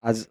आज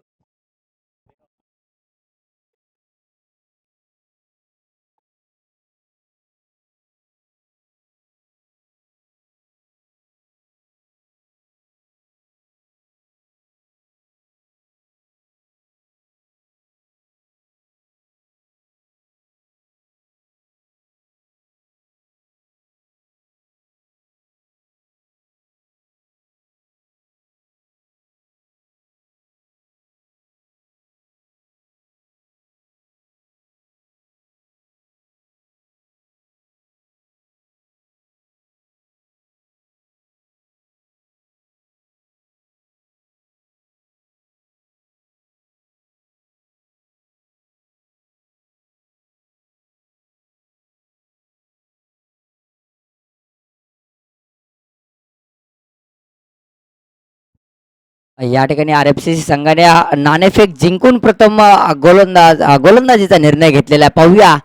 या ठिकाणी आर-एफ-सी संघाने नाणेफेक जिंकून प्रथम गोलंदाजीचा निर्णय घेतलेला आहे. पाहूया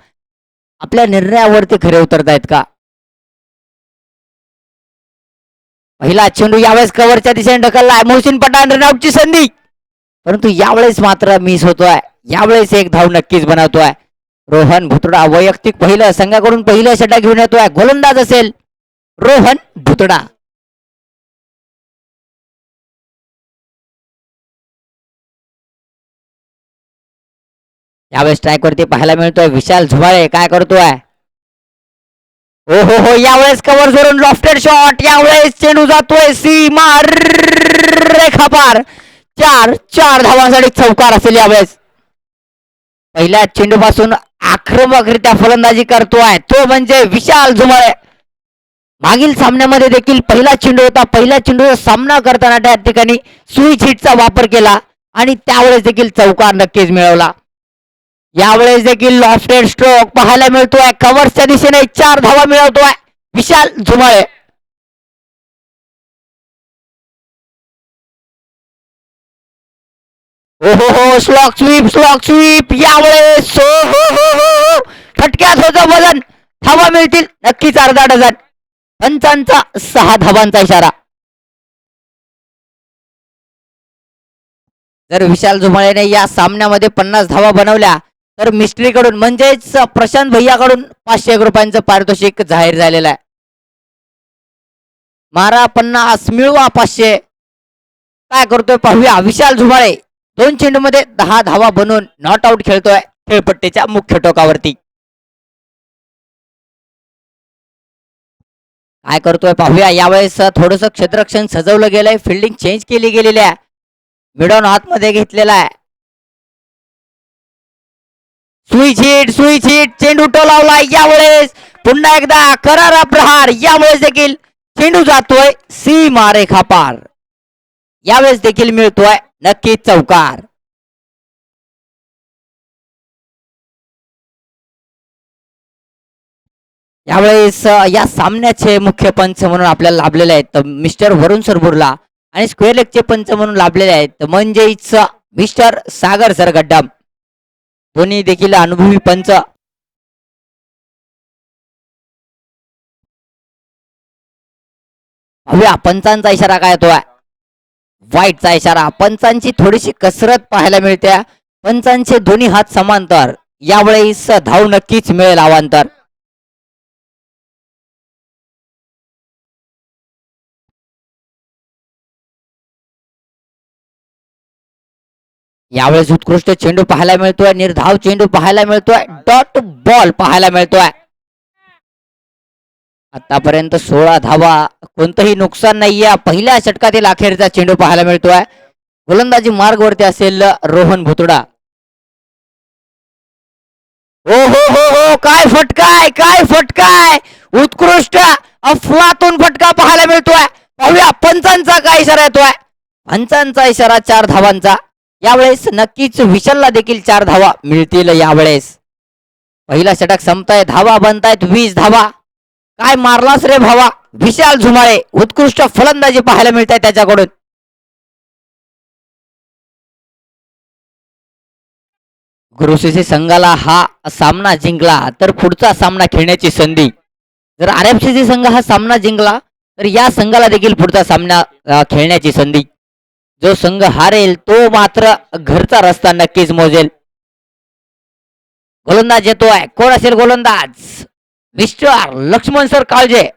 आपल्या निर्णयावरती खरे उतरतायत का. पहिला चेंडू यावेळेस कव्हरच्या दिशेने ढकललाय. मोहसिन पठाण रनआउटची संधी, परंतु यावेळेस मात्र मिस होतोय. यावेळेस एक धाव नक्कीच बनवतोय. रोहन भुतडा वैयक्तिक पहिलं संघाकडून पहिलं षटक घेऊन येतोय. गोलंदाज असेल रोहन भुतडा. यावेळेस स्ट्राईक वरती पाहायला मिळतोय विशाल झुबाळे. काय करतोय. हो हो हो, यावेळेस कव्हर जोडून लॉफ्टेड शॉट. यावेळेस चेंडू जातोय सीमा रेखा पार. चार चार धावांसाठी चौकार असेल यावेळेस. पहिल्या चेंडू पासून आक्रमकरित्या फलंदाजी करतोय तो म्हणजे विशाल झुबाळे. मागील सामन्यामध्ये देखील पहिला चेंडू होता. पहिल्या चेंडूचा सामना करताना त्या ठिकाणी स्विच हिटचा वापर केला आणि त्यावेळेस देखील चौकार नक्कीच मिळवला. यावेळेस देखील लॉफ्टेड स्ट्रोक पाहायला मिळतोय. कव्हर्सच्या दिशेने चार धावा मिळवतोय विशाल झुबाळे. हो हो हो, स्लॉक स्वीप स्लॉक स्वीप. यावेळेस हो हो हो हो हो, फटक्यात होतं वजन. धावा मिळतील नक्कीच अर्धा डझन. पंचांचा 6 धावांचा इशारा. जर विशाल झुबाळेने या सामन्यामध्ये 50 धावा बनवल्या तर मिस्ट्रीकडून म्हणजेच प्रशांत भैयाकडून 500 रुपयांचं पारितोषिक जाहीर झालेलं आहे. मारा 50 मिळवा 500. काय करतोय पाहूया. विशाल झुबाळे 2 चेंडूमध्ये 10 धावा बनवून नॉट आउट खेळतोय खेळपट्टीच्या मुख्य टोकावरती. काय करतोय पाहूया. यावेळेस थोडस क्षेत्ररक्षण सजवलं गेलंय. फिल्डिंग चेंज केली गेलेली आहे. मिडॉन आतमध्ये घेतलेला आहे. स्विच हिट चेंडू टोलावला. यावेळेस पुन्हा एकदा करारा प्रहार. यावेळेस देखील चेंडू जातोय सीमा रेखा पार. यावेळेस देखील मिळतोय नक्कीच चौकार. यावेळेस या सामन्याचे मुख्य पंच म्हणून आपल्याला लाभलेले आहेत मिस्टर वरुण सरबुर्ला आणि स्क्वेअर लेगचे पंच म्हणून लाभलेले आहेत म्हणजेच मिस्टर सागर सरगड्डम. दोन्ही देखील अनुभवी पंच. पाहूया पंचांचा इशारा काय येतोय. वाईटचा इशारा. पंचांची थोडीशी कसरत पाहायला मिळते. पंचांचे दोन्ही हात समांतर. यावेळेस धाव नक्कीच मिळेल अवांतर. यावेळेस उत्कृष्ट चेंडू पाहायला मिळतोय. निर्धाव चेंडू पाहायला मिळतोय. डॉट बॉल पाहायला मिळतोय. आतापर्यंत 16 धावा. कोणतंही नुकसान नाहीये. पहिल्या षटकातील अखेरचा चेंडू पाहायला मिळतोय. गोलंदाजी मार्गवरती असेल रोहन भुतडा. हो हो हो हो, काय फटकाय काय फटकाय. उत्कृष्ट अफलातून फटका पाहायला मिळतोय. पाहूया पंचांचा काय इशारा येतोय. पंचांचा इशारा 4 धावांचा. यावेळेस नक्कीच विशालला देखील 4 धावा मिळतील. यावेळेस पहिला षटक संपताय. धावा बनतायत 20 धावा. काय मारलास रे भावा विशाल झुमाळे. उत्कृष्ट फलंदाजी पाहायला मिळत आहे त्याच्याकडून. गुरुसीसी संघाला हा सामना जिंकला तर पुढचा सामना खेळण्याची संधी. जर आर-एफ-सी संघ हा सामना जिंकला तर या संघाला देखील पुढचा सामना खेळण्याची संधी. जो संघ हारेल तो मात्र घरचा रस्ता नक्कीच मोजेल. गोलंदाज येतोय, कोण असेल गोलंदाज? Mister Laxman sir Kalje.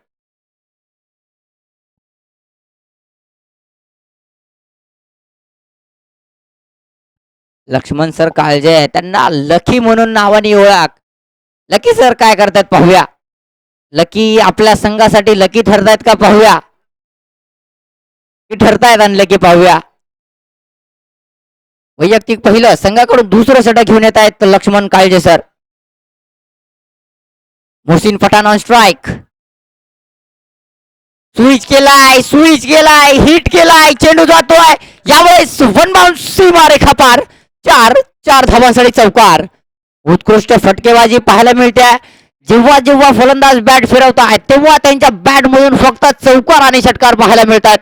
Laxman sir Kalje, त्यांना लकी म्हणून नावाने ओळख. लकी सर काय करतात पाहूया. लकी आपल्या संघासाठी लकी ठरतायत का पाहूया. की ठरतायत आणि लकी पाहूया. वैयक्तिक पहिलं संघाकडून दुसरं षटक घेऊन येत आहेत Laxman Kalje sir. Mohsin Pathan on strike. Switch केलाय, हिट केलाय, चेंडू जातोय. यावेळेस वन बाउन्स सीमा रेखा पार. चार चार धावांसाठी चौकार. उत्कृष्ट फटकेबाजी पाहायला मिळते. जेव्हा जेव्हा फलंदाज बॅट फिरवतात तेव्हा त्यांच्या बॅट मधून फक्त चौकार आणि षटकार पाहायला मिळतात.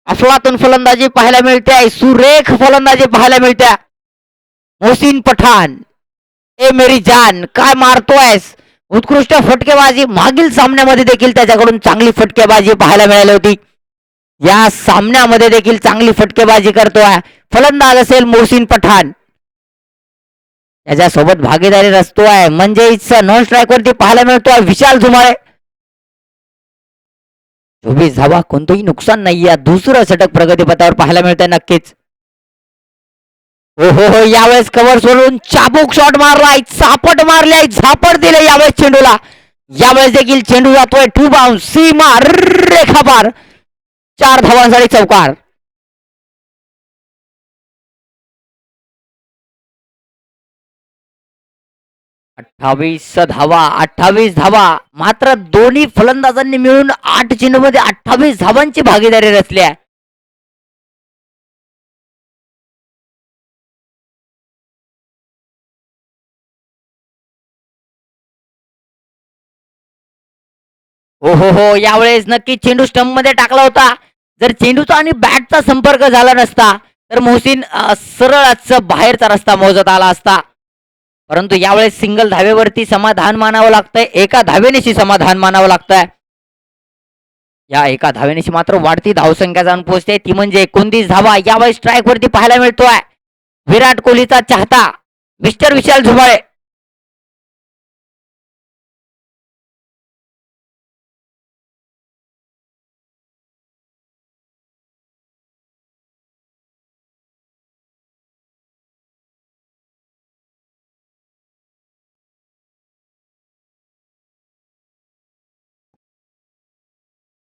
अफलातून फलंदाजी पाहायला मिळते. सुरेख फलंदाजी पाहायला मिळते. मोहसिन पठाण, ए मेरी जान, काय मारतोयस. उत्कृष्ट फटकेबाजी. मागील सामन्यामध्ये देखील त्याच्याकडून चांगली फटकेबाजी पाहायला मिळाली होती. या सामन्यामध्ये देखील चांगली फटकेबाजी करतोय. फलंदाज असेल मोहसिन पठाण. त्याच्यासोबत भागीदारी रचतोय म्हणजेच नॉन स्ट्राईक वरती पाहायला मिळतोय विशाल झुमाळे. 24 धावा, कोणतंही नुकसान नाहीये. दुसरं षटक प्रगतीपथावर पाहायला मिळतंय नक्कीच. हो हो हो, यावेळेस कव्हर सोडून चाबूक शॉट मारलाय, चापट मारलाय, झापड दिले यावेळेस चेंडूला. यावेळेस देखील चेंडू जातोय टू बाउन्स सीमा रेखा पार. चार धावांसाठी चौकार. 28 धावा मात्र दोन्ही फलंदाजांनी मिळून 8 चेंडूमध्ये 28 धावांची भागीदारी रचली आहे. हो हो हो, यावेळेस नक्की चेंडू स्टंप मध्ये टाकला होता. जर चेंडूचा आणि बॅटचा संपर्क झाला नसता तर मोहसिन सरळच बाहेरचा रस्ता मोजत आला असता. परंतु यावेळेस सिंगल धावेवरती समाधान मानावं लागतंय. एका धावेनेशी समाधान मानावं लागतंय. या एका धावेनेशी मात्र वाढती धावसंख्या जाऊन पोहोचते, ती म्हणजे 29 धावा. यावेळेस स्ट्राईक वरती पाहायला मिळतोय विराट कोहलीचा चाहता मिस्टर विशाल झुबाळे.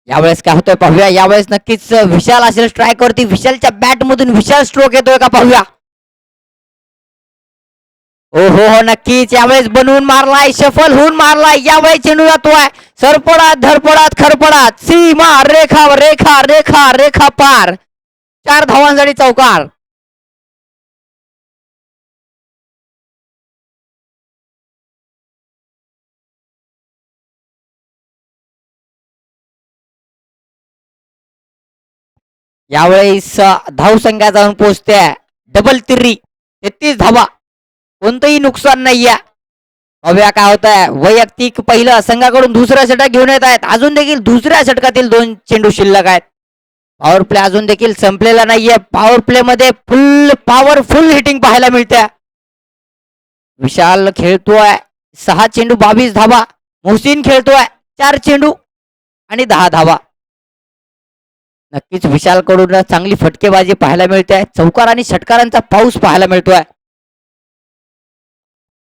यावेळेस काय होतंय पाहूया. यावेळेस नक्कीच विशाल असेल स्ट्राईक वरती. विशालच्या बॅट मधून विशाल स्ट्रोक येतोय का पाहूया. हो हो हो, नक्कीच यावेळेस बनवून मारलाय, सफल होऊन मारलाय. यावेळेस चेंडू जातोय सरपडात धडपडात खरपडात सीमा रेखा रेखा रेखा रेखा पार. चार धावांसाठी चौकार. यावेळेस धावसंख्या जाऊन पोहोचते डबल 33 धावा. कोणतंही नुकसान नाहीये. पाहूया काय होत आहे. वैयक्तिक पहिलं संघाकडून दुसरा षटक घेऊन येत आहेत. अजून देखील दुसऱ्या षटकातील 2 चेंडू शिल्लक आहेत. पॉवर प्ले अजून देखील संपलेला नाहीये. पॉवर प्ले मध्ये फुल पॉवरफुल हिटिंग पाहायला मिळते. विशाल खेळतोय 6 चेंडू 22 धावा. मोहसिन खेळतोय 4 चेंडू आणि 10 धावा. नक्कीच विशालकडून चांगली फटकेबाजी पाहायला मिळते. चौकार आणि षटकारांचा पाऊस पाहायला मिळतोय.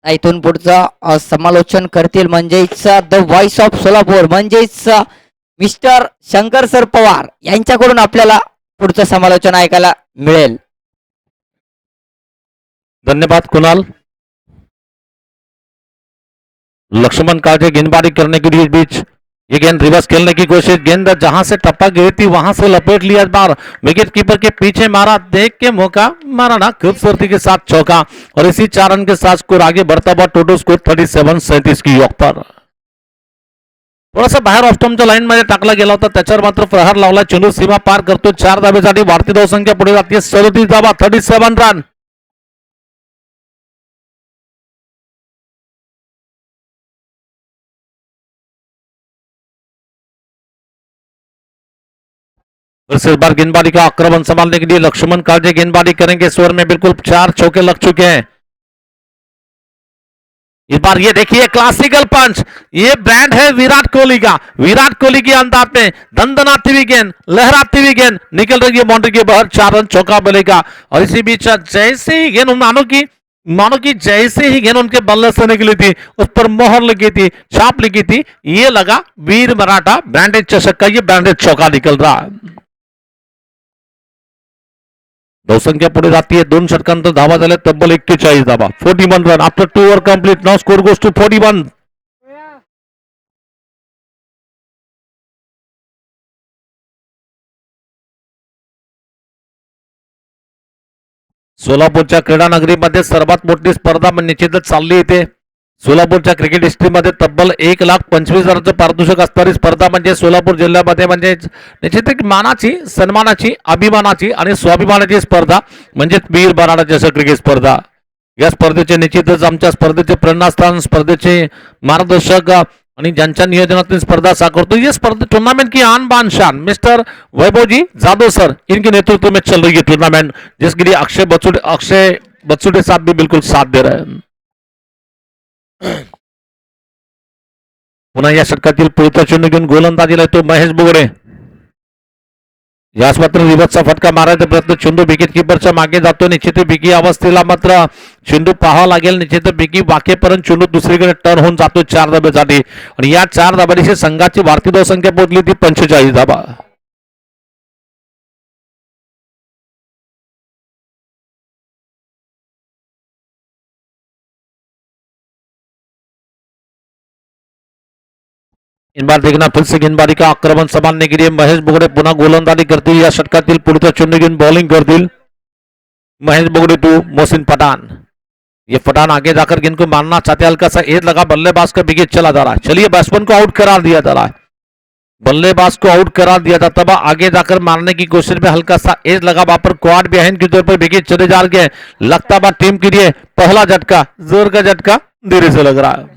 इथून पुढचं समालोचन करतील म्हणजेच द व्हॉइस ऑफ सोलापूर म्हणजेच मिस्टर शंकर सर पवार यांच्याकडून आपल्याला पुढचं समालोचन ऐकायला मिळेल. धन्यवाद कुणाल. लक्ष्मण काजे गेंदबाजी करने के लिए बीच ये गेंद रिवर्स खेलने की कोशिश. गेंद जहां से टपक गई थी वहां से लपेट लिया बार. विकेट कीपर के पीछे मारा, देख के मौका मारा ना, खूबसूरती के साथ चौका. और इसी 4 रन के साथ स्कोर आगे बढ़ता हुआ टोटल स्कोर 37-37 की योग पर. थोडासा बाहेर ऑफ स्टंपच्या लाईन मध्ये टाकला गेला होता, त्याच्यावर मात्र प्रहार लावला. चेंडू सीमा पार करतो. 4 धावेसाठी वाढती धावसंख्या पुढे जाते. 37 धावा, 37 रन. फिर इस बार गेंदबाजी का आक्रमण संभालने के लिए लक्ष्मण कालजे गेंदबाजी करेंगे। इस ओवर में बिल्कुल 4 चौके लग चुके हैं। इस बार ये देखिए क्लासिकल पंच, ये ब्रांड है विराट कोहली का। विराट कोहली के अंदाज में दंदनाती हुई गेंद, लहराती हुई गेंद निकल रही है बाउंड्री के बाहर, 4 रन चौका मिलेगा। और इसी बीच जैसे ही गेंद मानो कि जैसे ही गेंद उनके बल्ले से निकली थी, उस पर मोहर लगी थी, छाप लगी थी, ये लगा वीर मराठा ब्रांडेड चषक का ये ब्रांडेड चौका निकल रहा है। धावसंख्या पुढे जाते 2 षटकांतर धावा झाल्या तब्बल 41 धावा. 41 run after 2 over complete. Now score goes to 41. सोलापूरच्या क्रीडा नगरीमध्ये सर्वात मोठी स्पर्धा निश्चितच चालली येते. सोलापूरच्या क्रिकेट हिस्ट्रीमध्ये तब्बल 1,25,000चं पारितोषिक असणारी स्पर्धा म्हणजे सोलापूर जिल्ह्यामध्ये म्हणजे निश्चित एक मानाची, सन्मानाची, अभिमानाची आणि स्वाभिमानाची स्पर्धा म्हणजे वीर मराठा चषक क्रिकेट स्पर्धा. या स्पर्धेचे निश्चितच आमच्या स्पर्धेचे प्रेरणास्थान, स्पर्धेचे मार्गदर्शक आणि ज्यांच्या नियोजनातून स्पर्धा साकारतो, ये स्पर्धा टूर्नामेंट की आन बान शान मिस्टर वैभव जी जादव सर, इनके नेतृत्व में चल रही है टूर्नामेंट, जिसके लिए अक्षय बत्सुडे साहब भी बिल्कुल साथ दे रहे हैं. पुन्हा या षटकातील पुढचा चेंडू घेऊन गोलंदाजीला येतो महेश बुगडे. यास मात्र रिवर्सचा फटका मारायचा प्रयत्न, चेंडू विकेट किपरच्या मागे जातो. निश्चित बिगी अवस्थेला मात्र चेंडू पाहावा लागेल. निश्चित बिगी वाकेपर्यंत चेंडू दुसरीकडे टर्न होऊन जातो 4 धाब्यासाठी आणि या 4 धाब्याची संघाची भारतीय धावसंख्या पोहोचली ती 45 धाबा. इन बार देखना फिर से गेंदबाजी का आक्रमण संभालने के लिए महेश बुगड़े पुनः गोलंदाजी करतील. या षटकातील पुढचा चेंडू घेऊन बॉलिंग करतील महेश बुगड़े टू मोहसिन पठान. ये पठान आगे जाकर गेंद को मारना चाहते, हल्का सा एज लगा, बल्लेबाज का विकेट चला जा रहा है. चलिए बैट्समैन को आउट करार दिया जा रहा है, बल्लेबाज को आउट करार दिया जाता है. आगे जाकर मारने की कोशिश में हल्का सा एज लगा, वहां पर क्वाड बिहाइंड के तौर पर विकेट चले जा रहे हैं. लगता बा टीम के लिए पहला झटका, जोर का झटका धीरे से लग रहा है.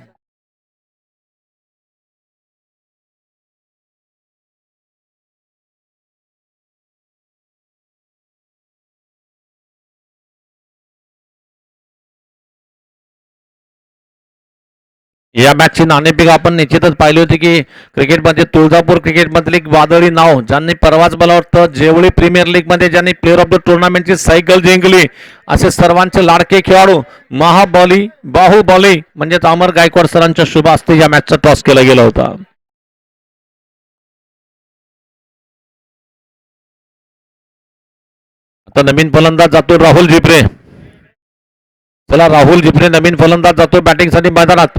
या मॅचची नाणेफेक आपण निश्चितच पाहिली होती की क्रिकेटमध्ये तुळजापूर क्रिकेटमधील एक वादळी नाव, ज्यांनी परवाच मला वाटतं जेवळी प्रीमियर लीग मध्ये ज्यांनी प्लेअर ऑफ द टुर्नामेंटची सायकल जिंकली, असे सर्वांचे लाडके खेळाडू बाहुबली म्हणजेच अमर गायकवाड सरांच्या शुभ हस्ते या मॅचचा टॉस केला गेला होता. आता नवीन फलंदाज जातो राहुल झिपरे. चला राहुल झिपरे नवीन फलंदाज जातो बॅटिंगसाठी मैदानात.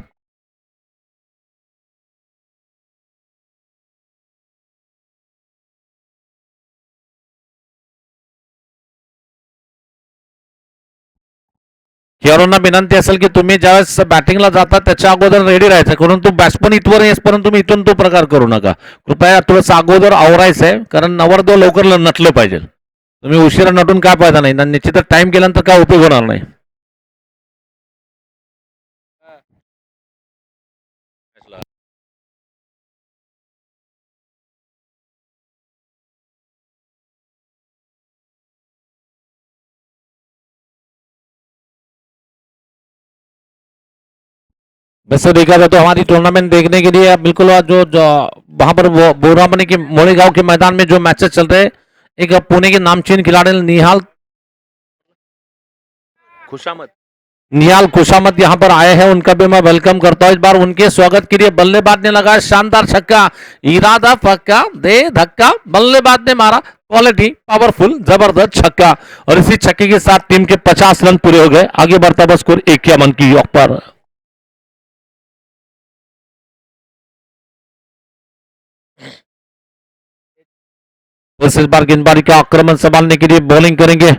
खेळाडूंना विनंती असेल की तुम्ही ज्यावेळेस बॅटिंगला जाता त्याच्या अगोदर रेडी राहायचं, परंतु बॅट्समन इथवर येसपर्यंत तुम्ही इथून तो प्रकार करू नका. कृपया थोडंसं अगोदर आवरायचं आहे, कारण नवरदेव लवकर नटलं पाहिजे. तुम्ही उशिरा नटून काय फायदा नाही, निश्चितच टाइम केल्यानंतर काय उपयोग होणार नाही. वैसे देखा जाए तो हमारी टूर्नामेंट देखने के लिए बिल्कुल जो वहां पर बोरामनी के मोड़े गांव के मैदान में जो मैचेस चल रहे हैं, एक पुणे के नामचीन खिलाड़ी निहाल खुशामत यहाँ पर आए हैं, उनका भी मैं वेलकम करता हूं. इस बार उनके स्वागत के लिए बल्लेबाज ने लगाया शानदार छक्का, इरादा पक्का दे धक्का, बल्लेबाज ने मारा क्वालिटी पावरफुल जबरदस्त छक्का और इसी छक्के के साथ टीम के 50 रन पूरे हो गए. आगे बढ़ता हुआ स्कोर 51 की योग पर. इस बार गेंदबाजी का आक्रमण संभालने के लिए बॉलिंग करेंगे.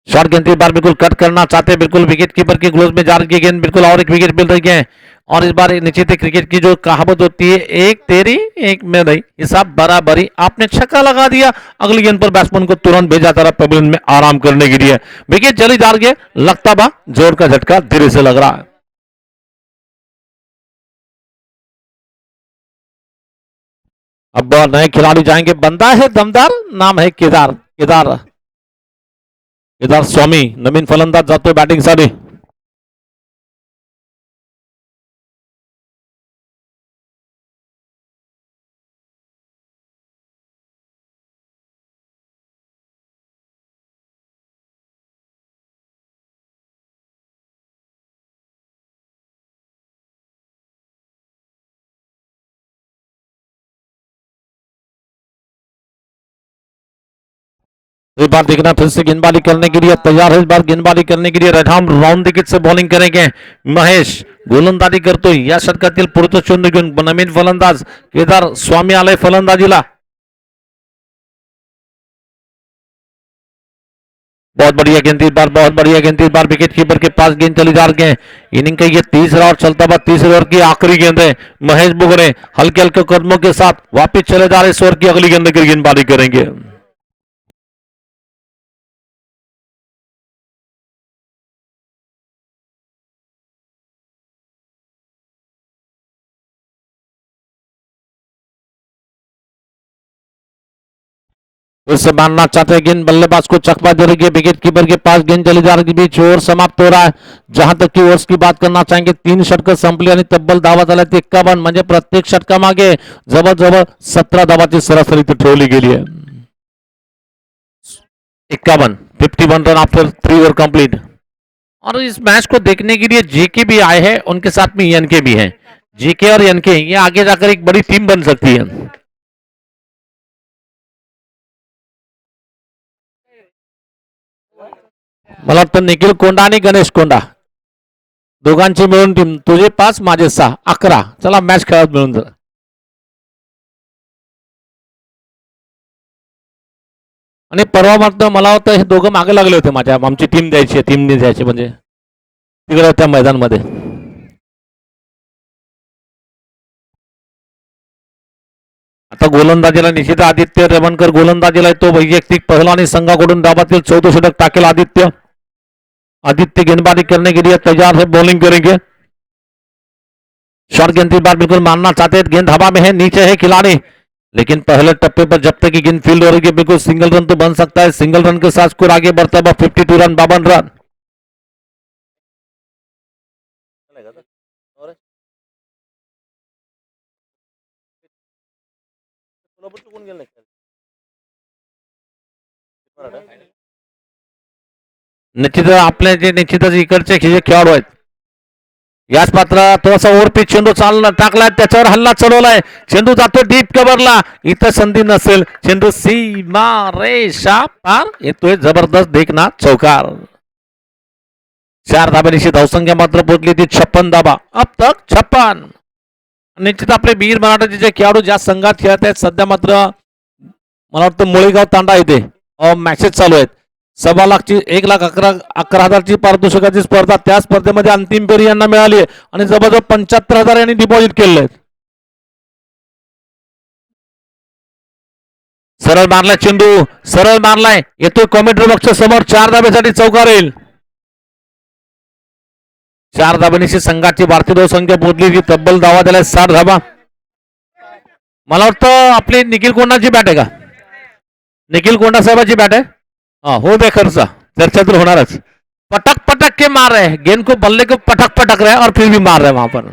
शॉर्ट गेंद इस बार बिल्कुल कट करना चाहते हैं, बिल्कुल विकेट कीपर के ग्लोव में जा रही है गेंद, बिल्कुल और एक विकेट मिल रही है. और इस बार निश्चित क्रिकेट की जो कहावत होती है, एक तेरी एक में नहीं, हिसाब बराबरी. आपने छक्का लगा दिया, अगली गेंद पर बैट्समैन को तुरंत भेजा जा रहा पवेलियन में आराम करने के लिए. विकेट चली जा रही है, लगता बा जोर का झटका धीरे से लग रहा है. अब नए खिलाड़ी जाएंगे, बंदा है दमदार, नाम है केदार केदार केदार स्वामी, नवीन फलंदाज जातोय बॅटिंगसाठी. इस बार देखना फिर से गेंदबाजी करने के लिए तैयार है, इस बार गेंदबाजी करने के लिए रेडाम राउंड विकेट से बॉलिंग करेंगे महेश. गोलंदाजी करतोय या षटकातील पुढचं चेंडू घेऊन नवीन फलंदाज केदार स्वामी आलाय फलंदाजीला. बहुत बढ़िया गेंद इस बार, बहुत बढ़िया गेंद इस बार, विकेट कीपर के पास गेंद चली जा रही है. इनिंग का ये तीसरा और चलता हुआ तीसरे ओवर की आखिरी गेंद है. महेश बुगरे हल्के हल्के कदमों के साथ वापिस चले जा रहे, इस ओवर की अगली गेंद की गेंदबाजी करेंगे. उससे मारना चाहते हैं गेंद, बल्लेबाज को चकमा दे रही है, विकेट कीपर के पास गेंद चली जा रही है, बीच ओव्हर समाप्त हो रहा है. जहां तक की ओव्हर्स की बात करना चाहेंगे, 3 षटकं संपली आणि तब्बल धावा झाल्या 51, म्हणजे प्रत्येक षटकामागे जवळजवळ 17 धावाची सरासरी इथे ठेवली गेली आहे. 51, 51 रन आफ्टर 3 ओवर कंप्लीट. और इस मैच को देखने के लिए जेके भी आए हैं, उनके साथ में एनके भी हैं. जेके और एनके ये आगे जाकर एक बड़ी टीम बन सकती है. मला वाटतं निखिल कोंडा आणि गणेश कोंडा दोघांची मिळून टीम, तुझे 5 माझे 6, 11. चला मॅच खेळत मिळून जरा. आणि परवा मात्र मला वाटतं हे दोघं मागे लागले होते, माझ्या आमची टीम द्यायची, टीम द्यायची म्हणजे तिकडे त्या मैदानमध्ये. आता गोलंदाजीला निश्चित आदित्य रेवणकर गोलंदाजीला, तो वैयक्तिक पहिला आणि संघाकडून डावातील 14 षटक टाकेल आदित्य. आदित्य गेंदबाजी करने के लिए तैयार है, बॉलिंग करेंगे. शॉर्ट गेंद बार बिल्कुल मारना चाहते हैं, गेंद हवा में है, नीचे है खिलाड़ी, लेकिन पहले टप्पे पर जब तक गेंद फील्ड हो रही है बिल्कुल सिंगल रन तो बन सकता है. सिंगल रन के साथ स्कोर आगे बढ़ता है 52 रन, 52 रन. निश्चितच आपले जे निश्चितच इकडचे जे खेळाडू आहेत, याच पात्र थोडासा ओव्हरपिच चेंडू चालला टाकलाय, त्याच्यावर हल्ला चढवलाय, चेंडू जातो डीप कव्हरला, इथं संधी नसेल, चेंडू सीमा रेषा पार येतोय, जबरदस्त देखना चौकार. 4 धाब्यानिशी धावसंख्या मात्र पोहोचली ती 56 धाबा, अब तक 56. निश्चित आपले वीर मराठाचे जे खेळाडू ज्या संघात खेळत आहेत सध्या मात्र मला वाटतं मुळेगाव तांडा येथे मॅचेस चालू आहेत. 1,15,00,000ची 1,11,000ची पारितोषिकाची स्पर्धा, त्या स्पर्धेमध्ये अंतिम फेरी यांना मिळाली आहे आणि जवळजवळ 75,000 यांनी डिपॉझिट केले आहेत. सरळ मारलाय चेंडू, सरळ मारलाय, येतोय कॉमेंट्री बॉक्सच्या समोर, 4 धाब्यासाठी चौकार येईल. 4 धाब्यानिशी संघाची भारतीय धावसंख्या पोहोचली ती तब्बल धावा दिल्या 60 धाबा. मला वाटतं आपली निखिल कोंडाची बॅट आहे का, निखिल कोंडा साहेबाची बॅट आहे. हाँ हो बे खर्चा, चर्चा तो होनारच. पटक पटक के मार रहे हैं गेंद को, बल्ले को पटक पटक रहे हैं और फिर भी मार रहे हैं वहां पर.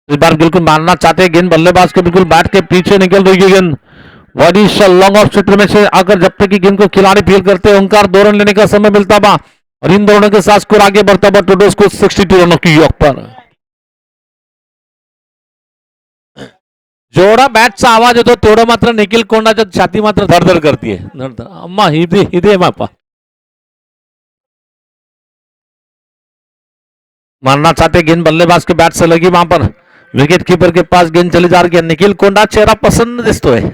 इस बार बिल्कुल मारना चाहते हैं गेंद, बल्लेबाज के बिल्कुल बैट के पीछे निकल रही है गेंद. वाइड लॉन्ग ऑफ क्षेत्र में से आकर जब तक की गेंद को खिलाड़ी फील करते हैं, ओंकार 2 रन लेने का समय मिलता बा और इन दोनों के साथ स्कोर आगे बढ़ता बा टोटल स्कोर 62 रनों की योग पर. जेवढा बॅटचा आवाज येतो तेवढं मात्र निखिल कोंडाच्या छाती मात्र धडधड करते. अम्मा हिदे हिदे मापा. मारना चाहते गेंद, बल्लेबाज के बैट से लगी वहां पर, विकेट कीपर के पास गेंद चली जा रही है. निखिल कोंडा चेहरा पसंद दिसतोय.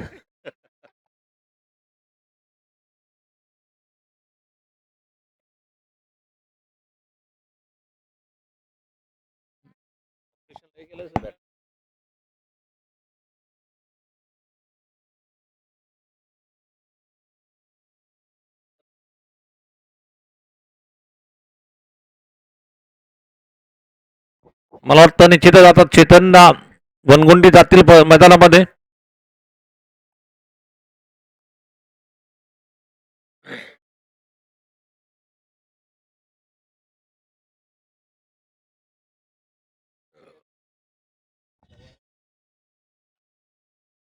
मला वाटतं निश्चितच आता चेतन वनगुंडी जातील मैदानामध्ये.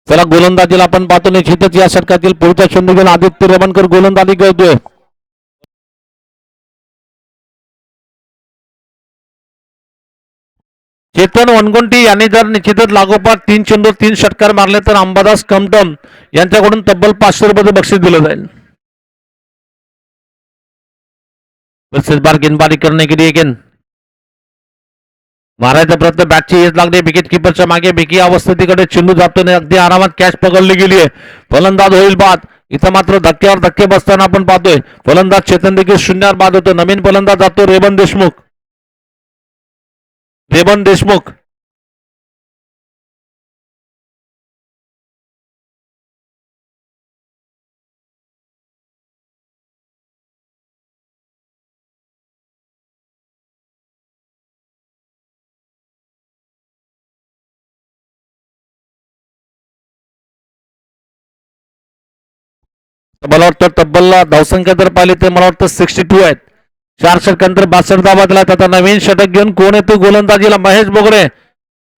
चला गोलंदाजीला आपण पाहतो निश्चितच या षटकातील पुढच्या चेंडू घेऊन आदित्य रमणकर गोलंदाजी करतोय. चेतन वनगुंटी यांनी जर निश्चितच लागोपाठ 3 चेंडू 3 षटकार मारले तर अंबादास कमटम यांच्याकडून तब्बल 500 रुपये बक्षीस दिलं जाईल. इस बार गेंदबाजी करने के लिए गेंद मारायचा प्रयत्न बॅटची एज लागली विकेट किपरच्या मागे बेकी अवस्थेतीकडे चेंडू जातो अगदी आरामात कॅच पकडली गेली आहे. फलंदाज होईल बाद. इथं मात्र धक्क्यावर धक्के बसताना आपण पाहतोय. फलंदाज चेतन देखील शून्यावर बाद होतो. नवीन फलंदाज जातो रेबन देशमुख. रेबन देशमुख मला वाटतं तब्बल धावसंख्या जर पाहिली तर मला वाटतं 62 आहेत. 4 षटकांतर 62 धावा दिला. आता नवीन षटक घेऊन कोण येतो गोलंदाजीला? Mahesh Bogre.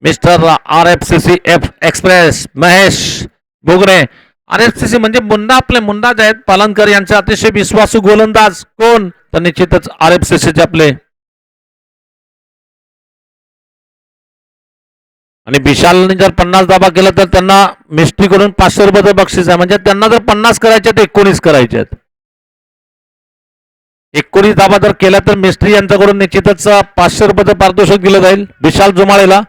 Mister RFCC express Mahesh Bogre. RFCC म्हणजे मुन्ना आपले मुन्ना जे आहेत पालनकर यांचे अतिशय विश्वासू गोलंदाज कोण? तर निश्चितच RFCC आपले. आणि विशालने जर 50 धाबा केला तर त्यांना मिस्ट्री करून 500 रुपये बक्षीस आहे. म्हणजे त्यांना जर 50 करायचे तर 19 करायचे आहेत. 19 धाबा जर केल्या तर मिस्ट्री यांच्याकडून निश्चितच 500 रुपयाचं पारितोषिक दिलं जाईल विशाल जुमाळेला.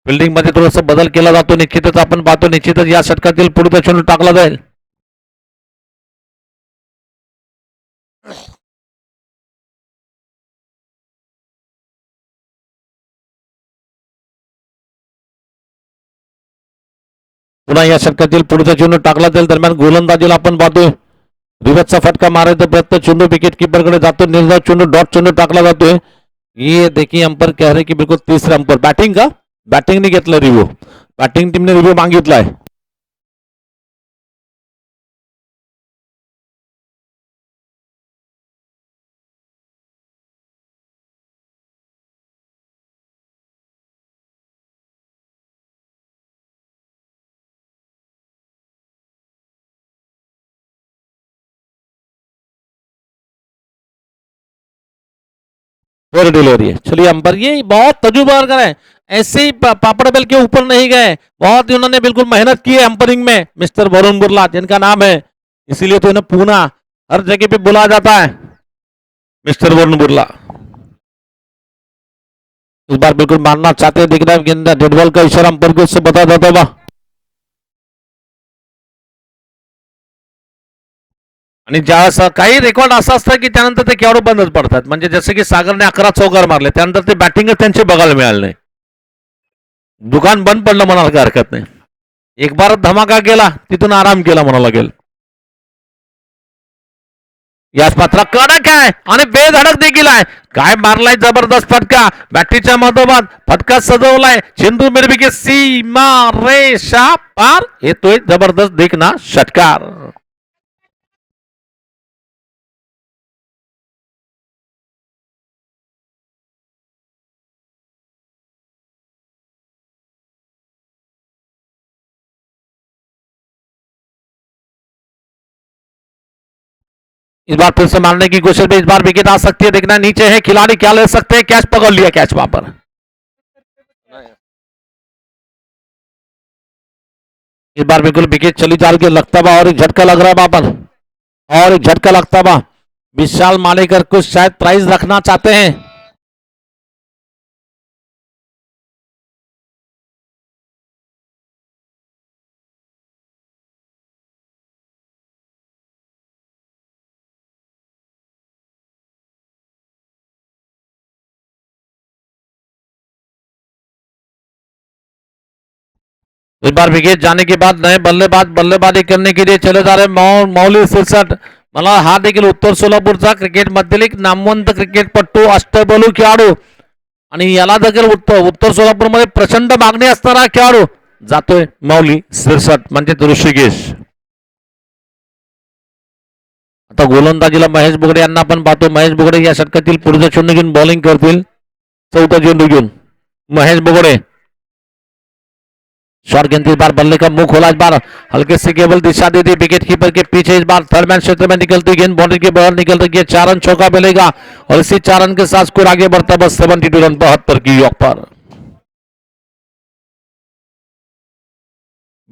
फिल्डिंग मध्ये थोडासा बदल केला जातो. निश्चितच आपण पाहतो निश्चितच या षटकातील पुढचा चेंडू टाकला जाईल. पुन्हा या षटकातील पुढचा चेंडू टाकला जाईल. दरम्यान गोलंदाजीला आपण पाहतोय रिव्हर्सचा फटका मारायचा प्रयत्न. चेंडू विकेट कीपरकडे जातो. निर्धाव चेंडू डॉट चेंडू टाकला जातोय. ये देखिए अंपर कह रहे की बिल्कुल तीसरा अंपर बॅटिंग का बॅटिंगने घेतलं रिव्ह्यू. बॅटिंग टीमने रिव्ह्यू मागितलाय. और डिलीवरी है. चलिए अंपर ये बहुत तजुर्बा है. ऐसे ही पापड़ बेल के ऊपर नहीं गए. बहुत उन्होंने बिल्कुल मेहनत की है अंपरिंग में. मिस्टर वरुण बुर्ला जिनका नाम है इसीलिए तो इन्हें पूना हर जगह पे बुलाया जाता है. मिस्टर वरुण बुर्ला इस बार बिल्कुल मारना चाहते हैं. दिख रहा है गेंद डेड बॉल का इशारा अंपर को उससे बता देता हुआ. आणि ज्या काही रेकॉर्ड असं असतं की त्यानंतर ते केवढं बंदच पडतात. म्हणजे जसं की सागरने 11 चौकार मारले त्यानंतर ते बॅटिंगच त्यांचे बघायला मिळाले नाही. दुकान बंद पडलं म्हणायला काही हरकत नाही. एक बार धमाका केला तिथून आराम केला म्हणावं लागेल. याच पात्र कडक आहे आणि बेधडक देखील आहे. काय मारलाय जबरदस्त फटका. बॅटरीच्या मधोमध फटका सजवलाय. चेंडू मिरविके सीमा रेषा पार येतोय. जबरदस्त देखना षटकार. इस बार फिर से मारने की कोशिश में इस बार विकेट आ सकती है. देखना नीचे है खिलाड़ी क्या ले सकते हैं. कैच पकड़ लिया. कैच वहां पर इस बार बिल्कुल विकेट चली जा रही है. लगता बा और एक झटका लग रहा है वहां पर. और एक झटका लगता बा. विशाल मालेकर कुछ शायद प्राइज रखना चाहते हैं. इस बार विकेट जाने के बाद नए बल्लेबाज बल्लेबाजी करने के लिए चले जा रहे मौली 67 मला हा देखील उत्तर सोलापूरचा क्रिकेट मधील एक नामवंत क्रिकेटपटू अष्टबैलू खेळाडू आणि याला देखील उत्तर सोलापूरमध्ये प्रचंड मागणी असणारा खेळाडू जातोय माऊली सिरसट म्हणजे ऋषिकेश. आता गोलंदाजीला महेश बोगडे यांना आपण पाहतो. महेश बोगडे या षटकातील पुढचा चेंडू घेऊन बॉलिंग करतील. चौथा चेंडू घेऊन महेश बोगडे शॉट गेंद इस बार बल्ले का मुंह खोला. इस बार हल्के से केवल दिशा दे दी विकेट कीपर के पीछे. इस बार थर्ड मैन क्षेत्र में निकलती गेंद बाउंड्री के बाहर निकल रही है. 4 रन चौका मिलेगा और इसी 4 रन के साथ स्कोर आगे बढ़ता बस 72 रन 72 की यॉक पर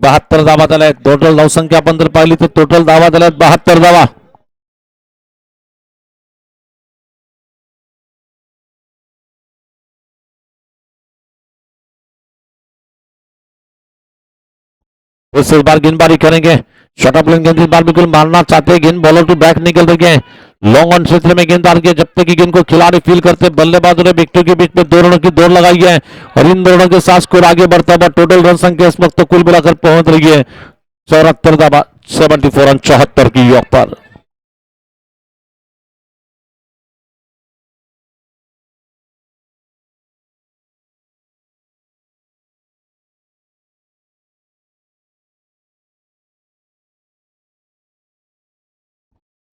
72 धावा झाल्या. टोटल धावसंख्या आपण जर पाहिली तर टोटल धावा झाल्या 72 धावा. इस बार गेंदबाजी करेंगे. शॉर्ट ऑफ गेंद इस बार बिल्कुल मारना चाहते हैं. गेंद बॉलर टू बैक निकल रही है. लॉन्ग ऑन क्षेत्र में गेंद डाल के जब तक की गेंद को खिलाड़ी फील करते बल्लेबाजों ने विकेटों के बीच में 2 रनों की दौड़ लगाई है और इन 2 रनों के साथ स्कोर आगे बढ़ता हुआ टोटल रन संख्या इस वक्त कुल मिलाकर पहुंच रही है 74 धावा 74 रन 74 की यॉक पर.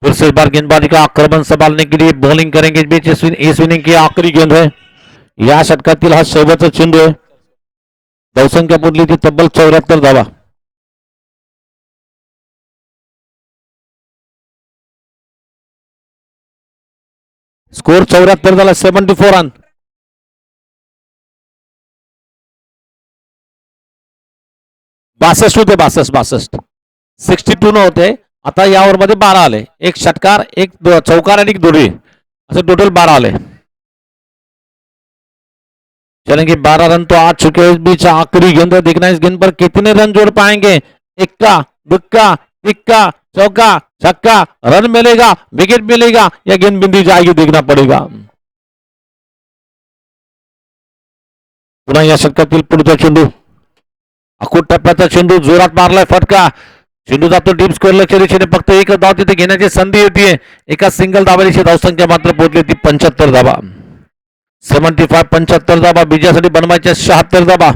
फिर से इस बार गेंदबाजी का आक्रमण संभालने के लिए बॉलिंग करेंगे. इस बीच इस इनिंग की आखिरी गेंद है. या षटकातील हा शेवटचा चेंडू आहे. धावसंख्या पुरली ती तब्बल 74 धावा. स्कोर 74 झाला. 74 रन. बासष्ट होते. 62 न होते. आता या ओव्हर मध्ये 12 आले. एक षटकार एक चौकार आणि एक दोरी असे टोटल 12 आले. चलेंगे 12 रन तो आ चुके हैं. इस बीच आखिरी गेंद देखना इस गेंद पर कितने रन जोड़ पाएंगे. इक्का दुक्का तिक्का चौका छक्का रन मिलेगा विकेट मिलेगा या गेंद बिंदी जाएगी देखना पड़ेगा. पुन्हा या षटकातील पुढचा चेंडू अकूट टप्प्याचा चेंडू जोरात मारलाय फटका. चेंडू जातो डीप स्कोर लक्ष दिशेने. फक्त एक धाव तिथे घेण्याची संधी होतीये. एका सिंगल धावाची धावसंख्या मात्र पोहोचली ती 75 धावा. 75 75 धावा. विजयासाठी बनवायच्या 76 धावा.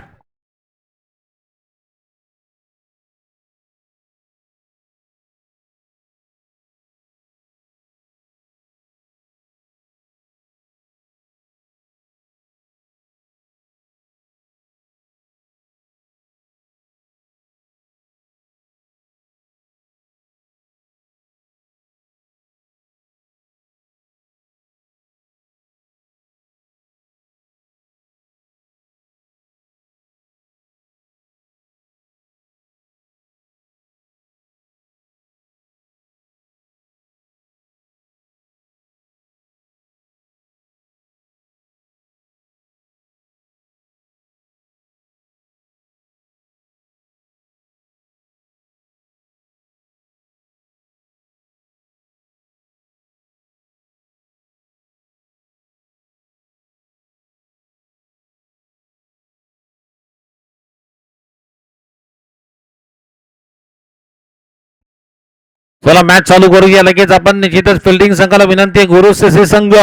चला मॅच चालू करूया लगेच. आपण निश्चितच फिल्डिंग संघाला विनंती आहे. गुरु सीसी संघ